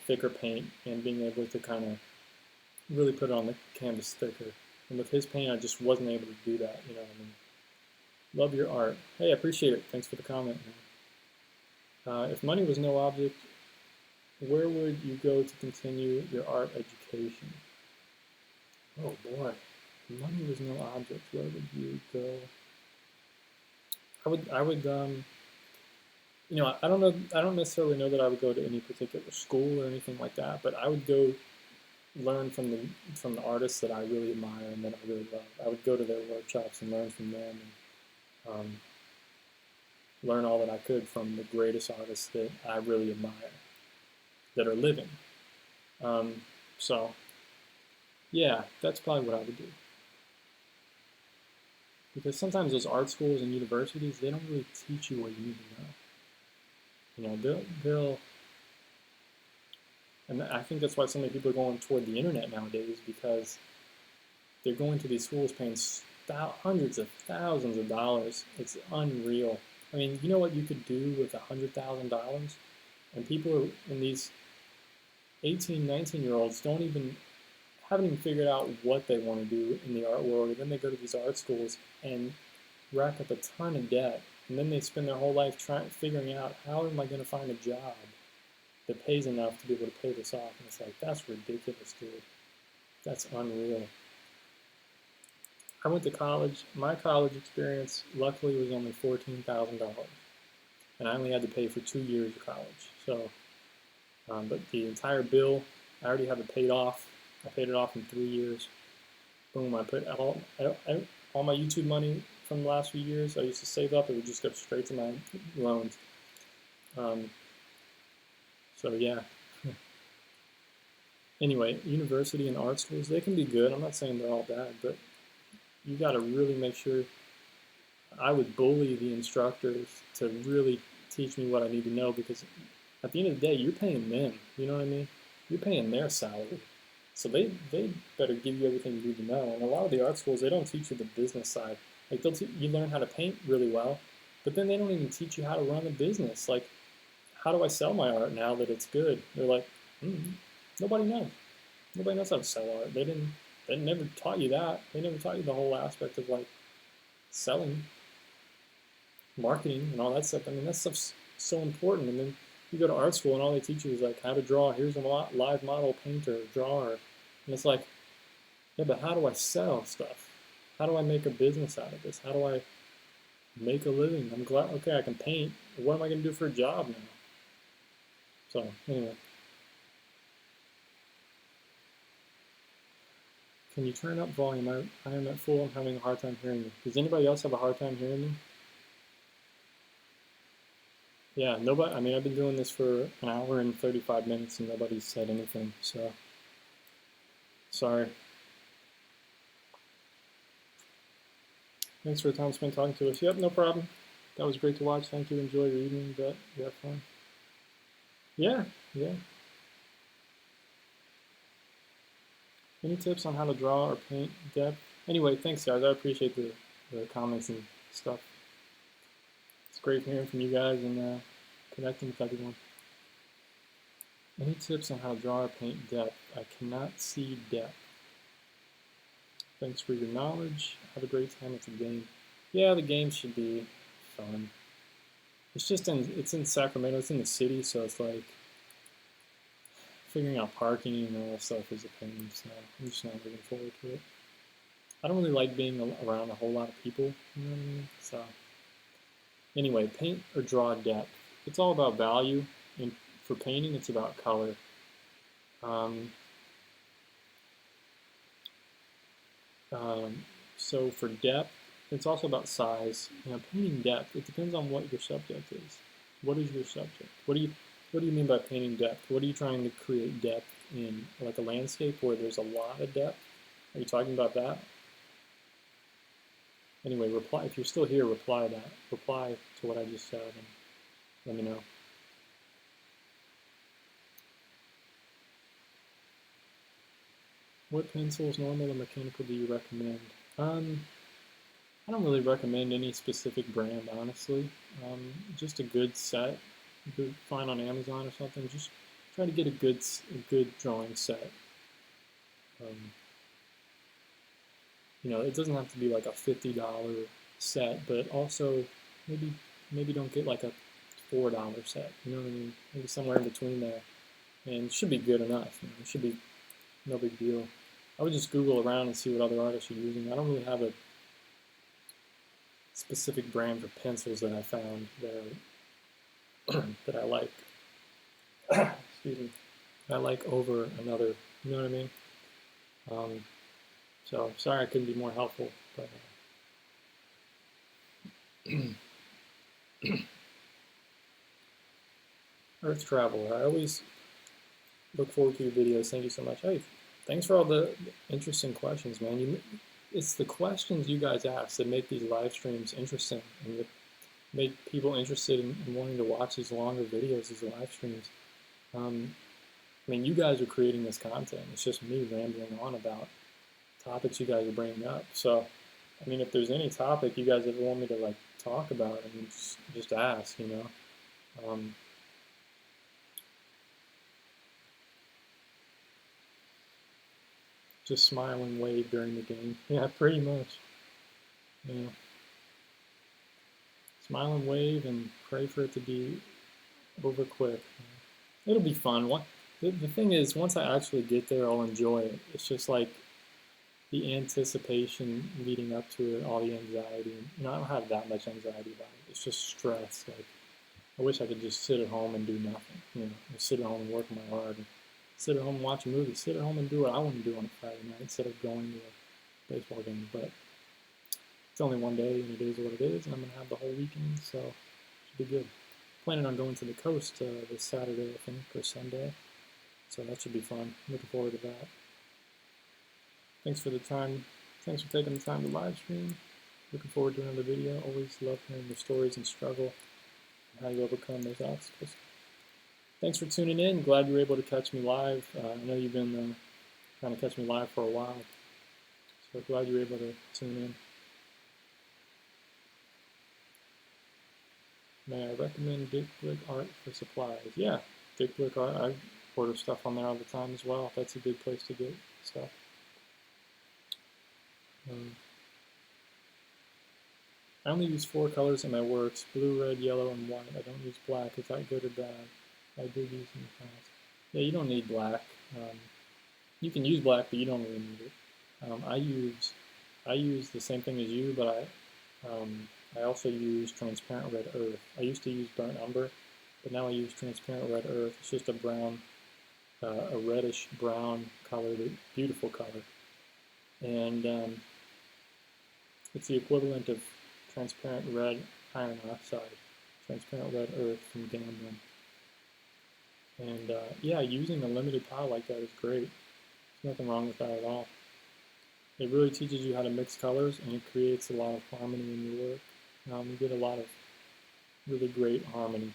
[SPEAKER 1] thicker paint and being able to kind of really put it on the canvas thicker. And with his paint, I just wasn't able to do that. You know what I mean? Love your art. Hey, I appreciate it. Thanks for the comment. If money was no object, where would you go to continue your art education? Oh boy, if money was no object, where would you go? I would, you know, I don't know, I don't necessarily know that I would go to any particular school or anything like that, but I would go learn from the artists that I really admire and that I really love. I would go to their workshops and learn from them, and learn all that I could from the greatest artists that I really admire, that are living. So, yeah, that's probably what I would do. Because sometimes those art schools and universities, they don't really teach you what you need to know. You know, they'll and I think that's why so many people are going toward the internet nowadays, because they're going to these schools paying hundreds of thousands of dollars. It's unreal. I mean, you know what you could do with $100,000? And people in these 18, 19-year-olds haven't even figured out what they want to do in the art world. And then they go to these art schools and rack up a ton of debt. and then they spend their whole life figuring out, how am I going to find a job that pays enough to be able to pay this off? And it's like, that's ridiculous, dude. That's unreal. I went to college. My college experience, luckily, was only $14,000, and I only had to pay for 2 years of college. So, but the entire bill, I already have it paid off. I paid it off in 3 years. Boom! I put all my YouTube money from the last few years. I used to save up. It would just go straight to my loans. So yeah. Anyway, university and art schools, they can be good. I'm not saying they're all bad, but you got to really make sure. I would bully the instructors to really teach me what I need to know, because at the end of the day, you're paying them. You know what I mean? You're paying their salary. So they better give you everything you need to know. And a lot of the art schools, they don't teach you the business side. Like you learn how to paint really well, but then they don't even teach you how to run a business. Like, how do I sell my art now that it's good? They're like, nobody knows. Nobody knows how to sell art. They never taught you that. They never taught you the whole aspect of like selling, marketing, and all that stuff. I mean, that stuff's so important. And then you go to art school and all they teach you is like how to draw. Here's a live model painter, drawer. And it's like, yeah, but how do I sell stuff? How do I make a business out of this? How do I make a living? I'm glad, okay, I can paint. What am I going to do for a job now? So, anyway. Can you turn up volume? I am at full. I'm having a hard time hearing you. Does anybody else have a hard time hearing me? Yeah, nobody. I mean, I've been doing this for an hour and 35 minutes and nobody's said anything, so sorry. Thanks for the time spent talking to us. Yep, no problem. That was great to watch. Thank you. Enjoy your evening, but you have fun. Yeah, yeah. Any tips on how to draw or paint depth? Anyway, thanks guys. I appreciate the comments and stuff. It's great hearing from you guys and connecting with everyone. Any tips on how to draw or paint depth? I cannot see depth. Thanks for your knowledge. Have a great time at the game. Yeah, the game should be fun. It's in Sacramento. It's in the city, so it's like figuring out parking and all that stuff is a pain. So I'm just not looking forward to it. I don't really like being around a whole lot of people. You know what I mean? So anyway, paint or draw depth. It's all about value. And for painting, it's about color. So for depth, it's also about size. You know, painting depth, it depends on what your subject is. What is your subject? What do you mean by painting depth? What are you trying to create depth in? Like a landscape where there's a lot of depth? Are you talking about that? Anyway, reply if you're still here. Reply to what I just said and let me know. What pencils, normal or mechanical, do you recommend? I don't really recommend any specific brand, honestly. Just a good set, find on Amazon or something. Just try to get a good drawing set. You know, it doesn't have to be like a $50 set, but also maybe don't get like a $4 set. You know what I mean? Maybe somewhere in between there, and it should be good enough. You know, it should be no big deal. I would just Google around and see what other artists are using. I don't really have a specific brand for pencils that I found that I like. Excuse me. That I like over another. You know what I mean? So sorry I couldn't be more helpful, but Earth Traveler. I always look forward to your videos. Thank you so much. Hey, thanks for all the interesting questions, man. It's the questions you guys ask that make these live streams interesting and that make people interested in wanting to watch these longer videos, these live streams. I mean, you guys are creating this content. It's just me rambling on about topics you guys are bringing up. So, I mean, if there's any topic you guys ever want me to like talk about, I mean, just ask, you know. Just smile and wave during the game. Yeah, pretty much. Yeah. Smile and wave and pray for it to be over quick. It'll be fun. The thing is, once I actually get there, I'll enjoy it. It's just like the anticipation leading up to it, all the anxiety. I don't have that much anxiety about it. It's just stress. Like, I wish I could just sit at home and do nothing. Or sit at home and work my art. And sit at home and watch a movie. Sit at home and do what I want to do on a Friday night instead of going to a baseball game. But it's only one day, and it is what it is. And I'm gonna have the whole weekend, so it should be good. Planning on going to the coast this Saturday, I think, or Sunday. So that should be fun. Looking forward to that. Thanks for the time. Thanks for taking the time to live stream. Looking forward to another video. Always love hearing your stories and struggle and how you overcome those obstacles. Thanks for tuning in. Glad you were able to catch me live. I know you've been trying to catch me live for a while. So glad you were able to tune in. May I recommend Dick Blick Art for supplies? Yeah, Dick Blick Art. I order stuff on there all the time as well. That's a good place to get stuff. I only use 4 colors in my works: blue, red, yellow, and white. I don't use black. Is that good or bad? I did use in the past. Yeah, you don't need black. You can use black, but you don't really need it. I use the same thing as you, but I also use transparent red earth. I used to use burnt umber, but now I use transparent red earth. It's just a brown, a reddish brown color, beautiful color. And it's the equivalent of transparent red iron oxide, transparent red earth from Gamblin. And yeah, using a limited pile like that is great. There's nothing wrong with that at all. It really teaches you how to mix colors, and it creates a lot of harmony in your work. You get a lot of really great harmony.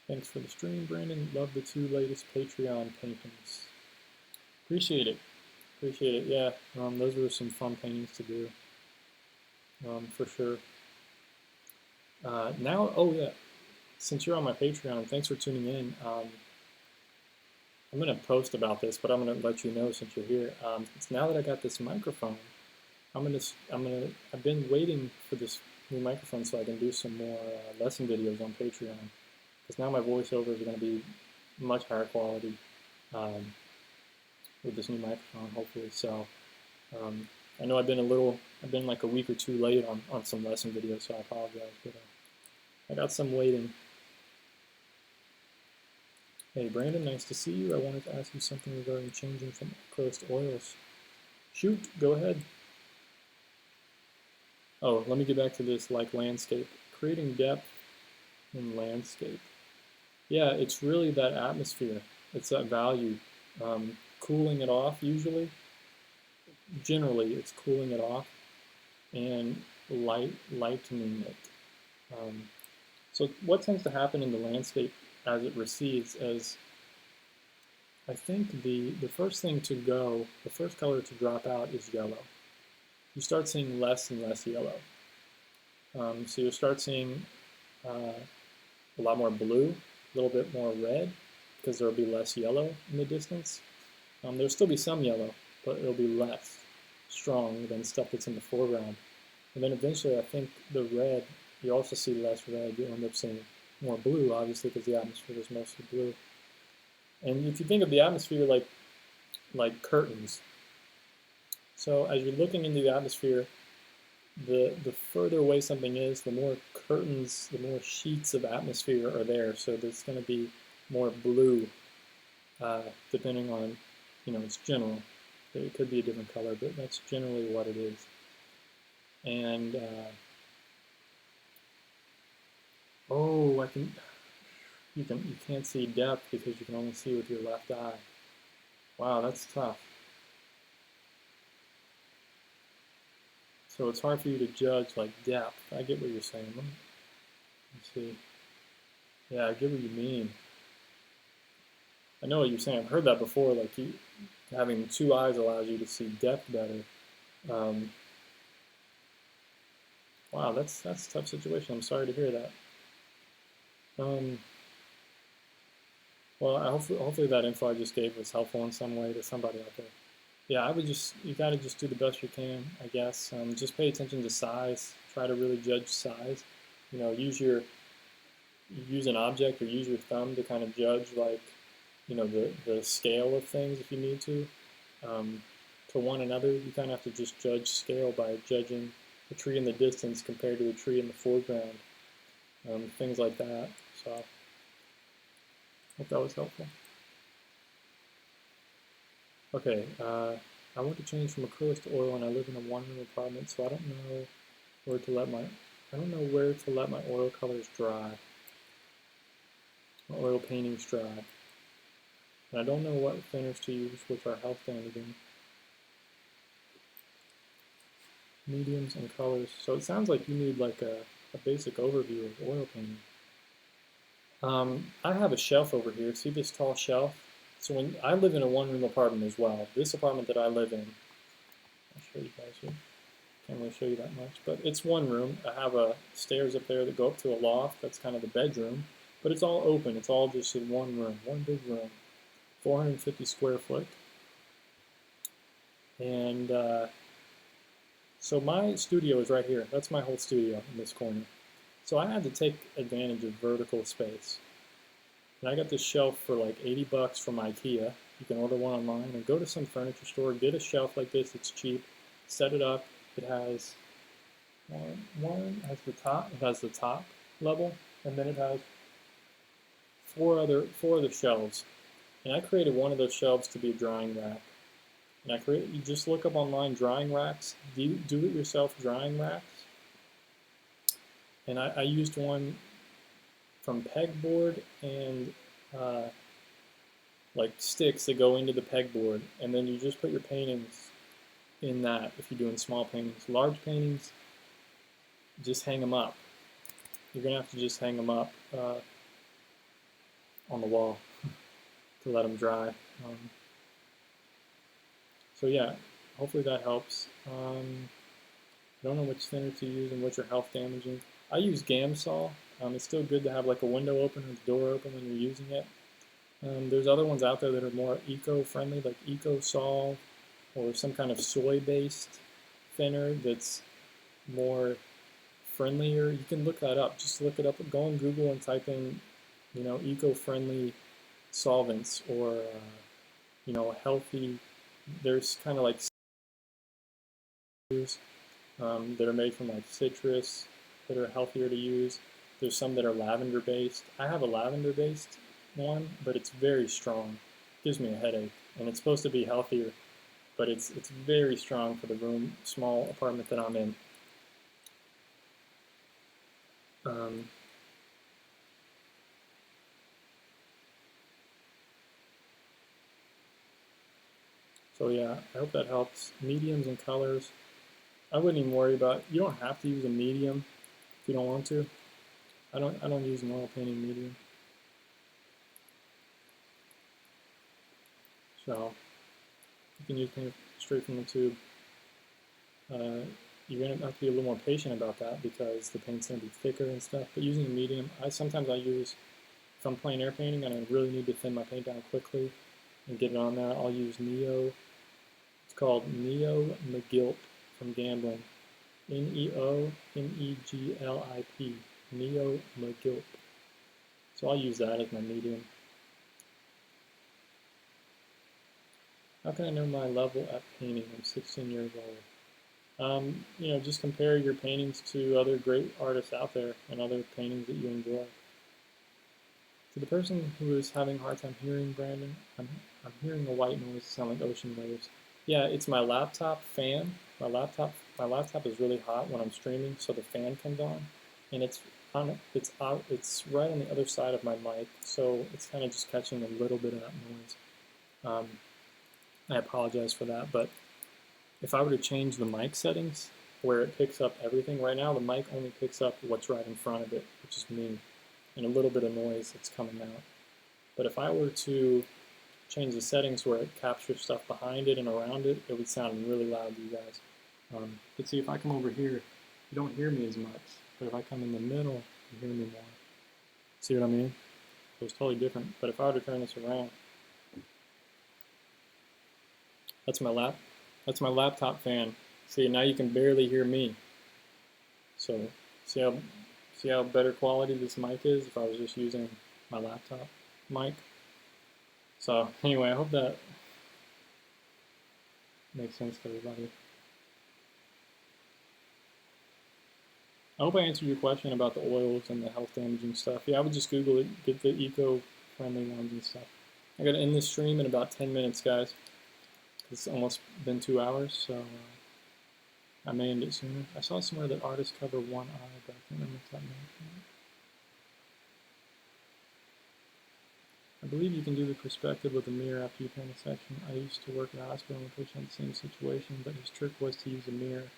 [SPEAKER 1] Thanks for the stream, Brandon. Love the 2 latest Patreon paintings. Appreciate it. Appreciate it. Yeah, those were some fun paintings to do, for sure. Now, oh yeah, since you're on my Patreon, thanks for tuning in. I'm going to post about this, but I'm going to let you know since you're here. It's now that I got this microphone, I've been waiting for this new microphone so I can do some more lesson videos on Patreon. Because now my voiceovers are going to be much higher quality with this new microphone, hopefully. So I know I've been like a week or 2 late on some lesson videos, so I apologize. But I got some waiting. Hey Brandon, nice to see you. I wanted to ask you something regarding changing from acrylics to oils. Shoot, go ahead. Oh, let me get back to this, like landscape. Creating depth in landscape. Yeah, it's really that atmosphere. It's that value. Cooling it off usually. Generally, it's cooling it off and lightening it. So what tends to happen in the landscape as it recedes is, I think the first thing to go, the first color to drop out is yellow. You start seeing less and less yellow. So you'll start seeing a lot more blue, a little bit more red, because there will be less yellow in the distance. There'll still be some yellow, but it'll be less strong than stuff that's in the foreground. And then eventually, I think the red, you also see less red. You'll end up seeing more blue, obviously, because the atmosphere is mostly blue. And if you think of the atmosphere like curtains, so as you're looking into the atmosphere, the further away something is, the more curtains, the more sheets of atmosphere are there. So there's going to be more blue, depending on, it's general. It could be a different color, but that's generally what it is. And oh, you can't see depth because you can only see with your left eye. Wow, that's tough. So it's hard for you to judge like depth. I get what you're saying. Let me see. Yeah, I get what you mean. I know what you're saying. I've heard that before. Like having 2 eyes allows you to see depth better. Wow, that's a tough situation. I'm sorry to hear that. Well, Well, hopefully that info I just gave was helpful in some way to somebody out there. Yeah, I would you gotta just do the best you can, I guess. Just pay attention to size. Try to really judge size. You know, use an object or use your thumb to kind of judge, like, you know, the scale of things if you need to. Um, to one another, you kind of have to just judge scale by judging a tree in the distance compared to a tree in the foreground, things like that. So I hope that was helpful. Okay, I want to change from acrylic to oil, and I live in a one-room apartment, so I don't know where to let my oil colors dry, my oil paintings dry, and I don't know what thinners to use, which are health damaging. Mediums and colors. So it sounds like you need like a basic overview of oil painting. I have a shelf over here. See this tall shelf? So when I live in a one-room apartment as well. This apartment that I live in, I'll show you guys here. Can't really show you that much, but it's one room. I have stairs up there that go up to a loft. That's kind of the bedroom, but it's all open. It's all just in one room, one big room, 450 square foot. And so my studio is right here. That's my whole studio in this corner. So I had to take advantage of vertical space. And I got this shelf for like 80 bucks from IKEA. You can order one online or go to some furniture store, get a shelf like this. It's cheap. Set it up. It has it has the top level, and then it has four other shelves. And I created one of those shelves to be a drying rack. And you just look up online drying racks, do-it-yourself drying racks. And I used one from pegboard and like sticks that go into the pegboard, and then you just put your paintings in that if you're doing small paintings. Large paintings, just hang them up. You're gonna have to just hang them up on the wall to let them dry. So yeah, hopefully that helps. I don't know which thinner to use and which are health damaging. I use Gamsol. It's still good to have like a window open or the door open when you're using it. There's other ones out there that are more eco-friendly, like EcoSol or some kind of soy-based thinner that's more friendlier. You can look that up. Just look it up. Go on Google and type in, you know, eco-friendly solvents or, you know, healthy. There's kind of like that are made from like citrus that are healthier to use. There's some that are lavender based. I have a lavender based one, but it's very strong. It gives me a headache, and it's supposed to be healthier, but it's very strong for the small apartment that I'm in. So yeah, I hope that helps. Mediums and colors. I wouldn't even worry about. You don't have to use a medium if you don't want to. I don't use an oil painting medium. So you can use paint straight from the tube. You're gonna have to be a little more patient about that because the paint's gonna be thicker and stuff. But using a medium, sometimes I use, if I'm plein air painting and I really need to thin my paint down quickly and get it on there, I'll use Neo. It's called Neo McGilp from Gambling. Neomeglip. Neo McGilp. So I'll use that as my medium. How can I know my level at painting? I'm 16 years old. You know, just compare your paintings to other great artists out there and other paintings that you enjoy. To the person who is having a hard time hearing, Brandon, I'm hearing a white noise sound like ocean waves. Yeah, it's my laptop fan. My laptop is really hot when I'm streaming, so the fan comes on, and it's right on the other side of my mic, so it's kind of just catching a little bit of that noise. I apologize for that, but if I were to change the mic settings where it picks up everything, right now the mic only picks up what's right in front of it, which is me, and a little bit of noise that's coming out. But if I were to change the settings where it captures stuff behind it and around it, it would sound really loud to you guys. But see, if I come over here, you don't hear me as much. But if I come in the middle, you hear me more. See what I mean? so it's totally different. But if I were to turn this around, that's my laptop fan. See, now you can barely hear me. So see how better quality this mic is if I was just using my laptop mic. So anyway, I hope that makes sense to everybody. I hope I answered your question about the oils and the health damaging stuff. Yeah, I would just Google it, get the eco-friendly ones and stuff. I gotta end this stream in about 10 minutes, guys. It's almost been 2 hours, so I may end it sooner. I saw somewhere that artists cover one eye, but I can't remember if that meant. I believe you can do the perspective with a mirror after you paint a section. I used to work at a hospital and a patient had the same situation, but his trick was to use a mirror.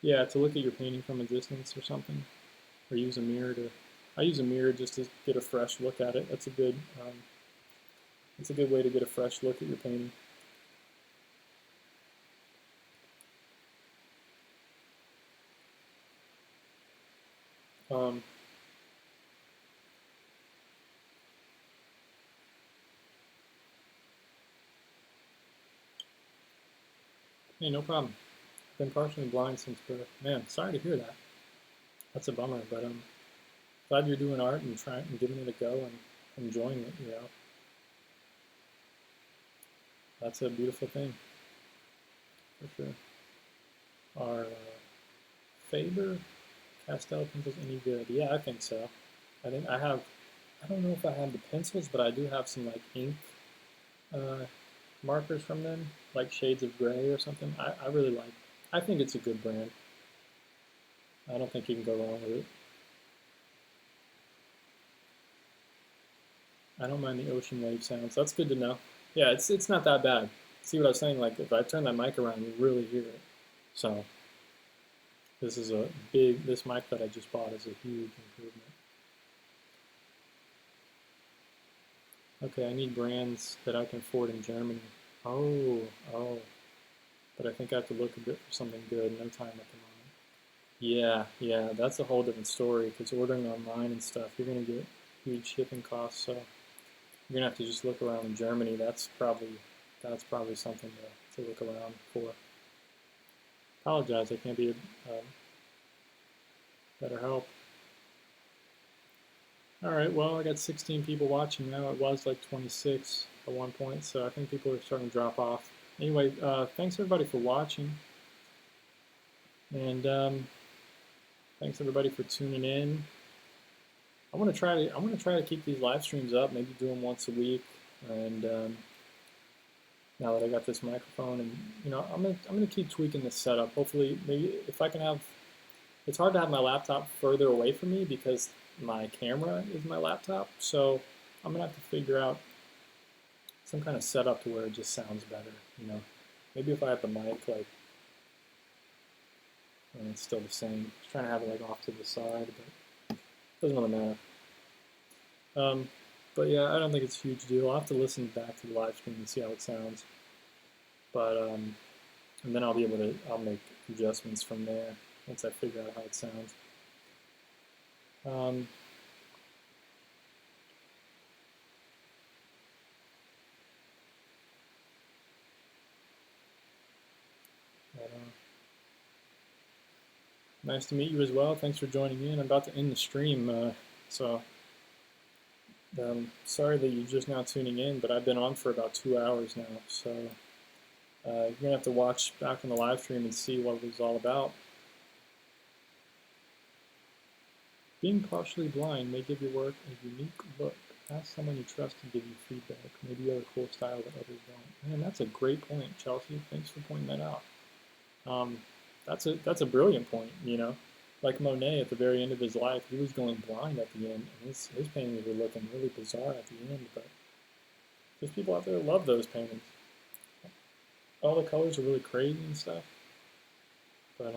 [SPEAKER 1] Yeah, to look at your painting from a distance or something, or use a mirror to. I use a mirror just to get a fresh look at it. That's a good way to get a fresh look at your painting. Hey, no problem. I've been partially blind since birth. Man, sorry to hear that. That's a bummer, but glad you're doing art and trying and giving it a go and enjoying it. You know, that's a beautiful thing, for sure. Are Faber pastel pencils any good? Yeah, I think so. I think I have. I don't know if I have the pencils, but I do have some like ink markers from them, like shades of gray or something. I really like. I think it's a good brand. I don't think you can go wrong with it. I don't mind the ocean wave sounds. That's good to know. Yeah, it's not that bad. See what I was saying? Like if I turn that mic around, you really hear it. So this is a big. This mic that I just bought is a huge improvement. Okay, I need brands that I can afford in Germany. Oh. But I think I have to look a bit for something good. No time at the moment. Yeah, that's a whole different story because ordering online and stuff, you're going to get huge shipping costs. So you're going to have to just look around in Germany. That's probably something to look around for. Apologize, I can't be of better help. All right, well, I got 16 people watching now. It was like 26 at one point, so I think people are starting to drop off. Anyway, thanks everybody for watching, and thanks everybody for tuning in. I want to try to keep these live streams up, maybe do them once a week, and now that I got this microphone, and you know, I'm gonna keep tweaking this setup. Hopefully, maybe if I can have. It's hard to have my laptop further away from me because my camera is my laptop, so I'm gonna have to figure out some kind of setup to where it just sounds better, you know. Maybe if I have the mic like, and it's still the same. Just trying to have it like off to the side, but it doesn't really matter. But yeah, I don't think it's a huge deal. I'll have to listen back to the live stream and see how it sounds. But and then I'll make adjustments from there once I figure out how it sounds. Nice to meet you as well. Thanks for joining in. I'm about to end the stream, so sorry that you're just now tuning in, but I've been on for about 2 hours now, so you're going to have to watch back on the live stream and see what it was all about. Being partially blind may give your work a unique look. Ask someone you trust to give you feedback. Maybe you have a cool style that others don't. Man, that's a great point, Chelsea. Thanks for pointing that out. That's a brilliant point, you know. Like Monet at the very end of his life, he was going blind at the end, and his paintings were looking really bizarre at the end, but there's people out there that love those paintings. All the colors are really crazy and stuff, but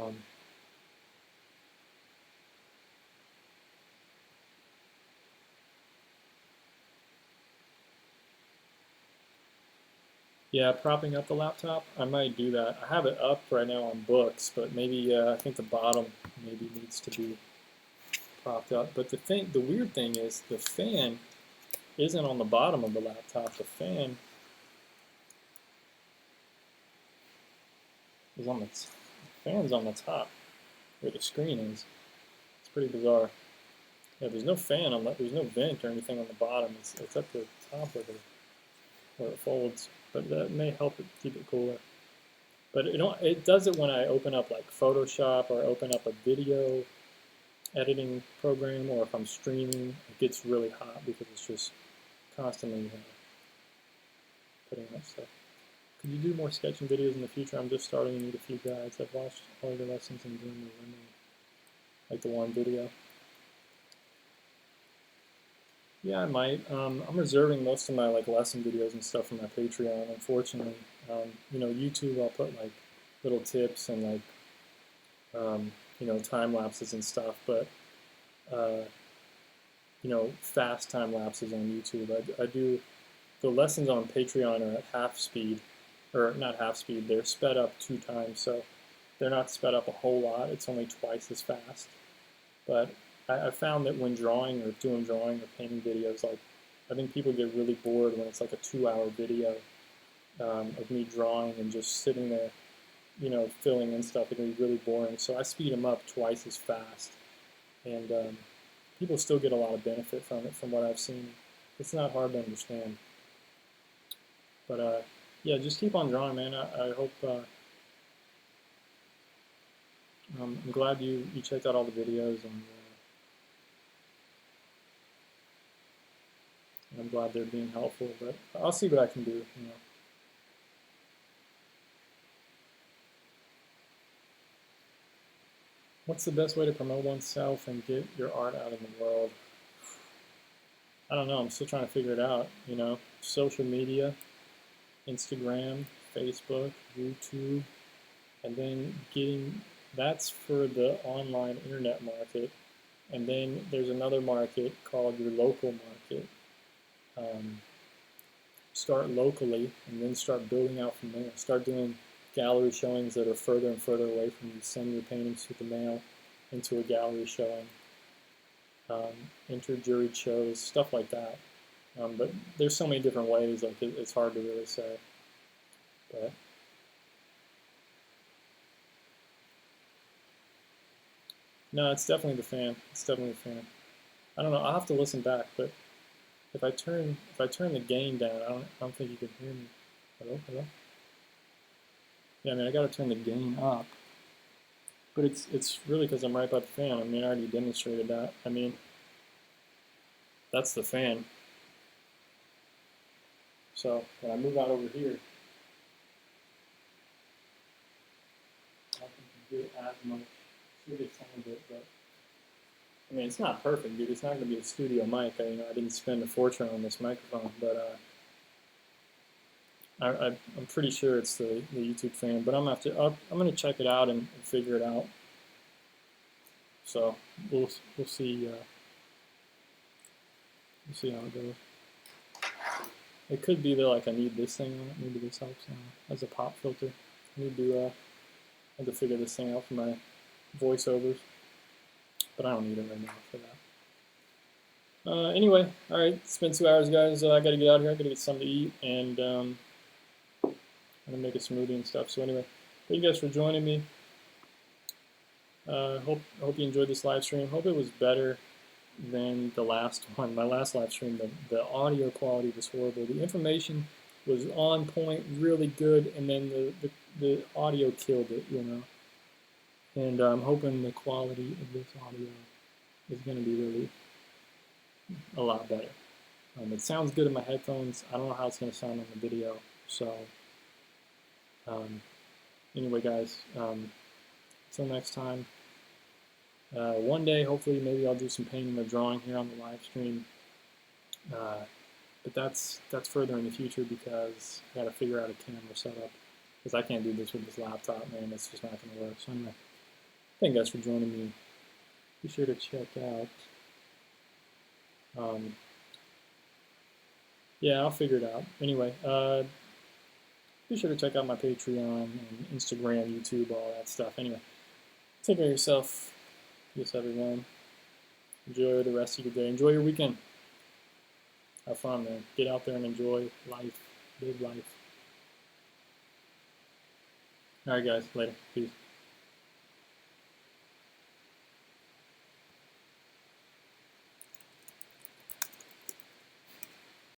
[SPEAKER 1] yeah, propping up the laptop, I might do that. I have it up right now on books, but maybe I think the bottom maybe needs to be propped up. But the weird thing is the fan isn't on the bottom of the laptop. The fan is on the fan's on the top where the screen is. It's pretty bizarre. Yeah, there's no fan on that. There's no vent or anything on the bottom. It's at the top of it where it folds. But that may help it keep it cooler. But it does it when I open up like Photoshop or open up a video editing program, or if I'm streaming, it gets really hot because it's just constantly putting out stuff. Could you do more sketching videos in the future? I'm just starting to need a few guides. I've watched all your lessons and doing the rendering, like the one video. Yeah, I might. I'm reserving most of my like lesson videos and stuff for my Patreon. Unfortunately, you know, YouTube I'll put like little tips and like you know, time lapses and stuff, but you know, fast time lapses on YouTube. I do the lessons on Patreon are at half speed, or not half speed. They're sped up 2 times, so they're not sped up a whole lot. It's only twice as fast. But I found that when drawing or doing drawing or painting videos, like I think people get really bored when it's like a 2-hour video of me drawing and just sitting there, you know, filling in stuff. It can be really boring. So I speed them up twice as fast, and people still get a lot of benefit from it, from what I've seen. It's not hard to understand. But yeah, just keep on drawing, man. I hope. I'm glad you checked out all the videos, and I'm glad they're being helpful. But I'll see what I can do. You know. What's the best way to promote oneself and get your art out in the world? I don't know. I'm still trying to figure it out. You know, social media, Instagram, Facebook, YouTube, and then getting. That's for the online internet market. And then there's another market called your local market. Start locally and then start building out from there. Start doing gallery showings that are further and further away from you. Send your paintings through the mail into a gallery showing. Enter juried shows, stuff like that. But there's so many different ways, like it's hard to really say. But no, it's definitely the fan. It's definitely the fan. I don't know. I'll have to listen back, but if I turn the gain down, I don't think you can hear me. Hello, hello. Yeah, I mean I got to turn the gain up, but it's really because I'm right by the fan. I mean I already demonstrated that. I mean that's the fan. So when I move out over here, I don't think you get as much. Still get some of it, but I mean, it's not perfect, dude. It's not going to be a studio mic. I didn't spend a fortune on this microphone, but I'm pretty sure it's the YouTube fan. But I'm gonna check it out and figure it out. So we'll see we'll see how it goes. It could be that like I need this thing on it. Maybe this helps as a pop filter. I need to have to figure this thing out for my voiceovers, but I don't need it right now for that. Anyway, all right, it's been 2 hours, guys. I got to get out of here. I got to get something to eat, and I'm gonna make a smoothie and stuff. So anyway, thank you guys for joining me. Hope you enjoyed this live stream. Hope it was better than the last one. My last live stream, the audio quality was horrible. The information was on point, really good, and then the audio killed it, you know. And I'm hoping the quality of this audio is going to be really a lot better. It sounds good in my headphones. I don't know how it's going to sound on the video. So anyway, guys, until next time. One day, hopefully, maybe I'll do some painting or drawing here on the live stream. But that's further in the future because I got to figure out a camera setup because I can't do this with this laptop, man. It's just not going to work. So anyway, thank you guys for joining me. Be sure to check out. Yeah, I'll figure it out. Anyway, be sure to check out my Patreon and Instagram, YouTube, all that stuff. Anyway, take care of yourself. Peace, everyone. Enjoy the rest of your day. Enjoy your weekend. Have fun, man. Get out there and enjoy life. Live life. All right, guys. Later. Peace.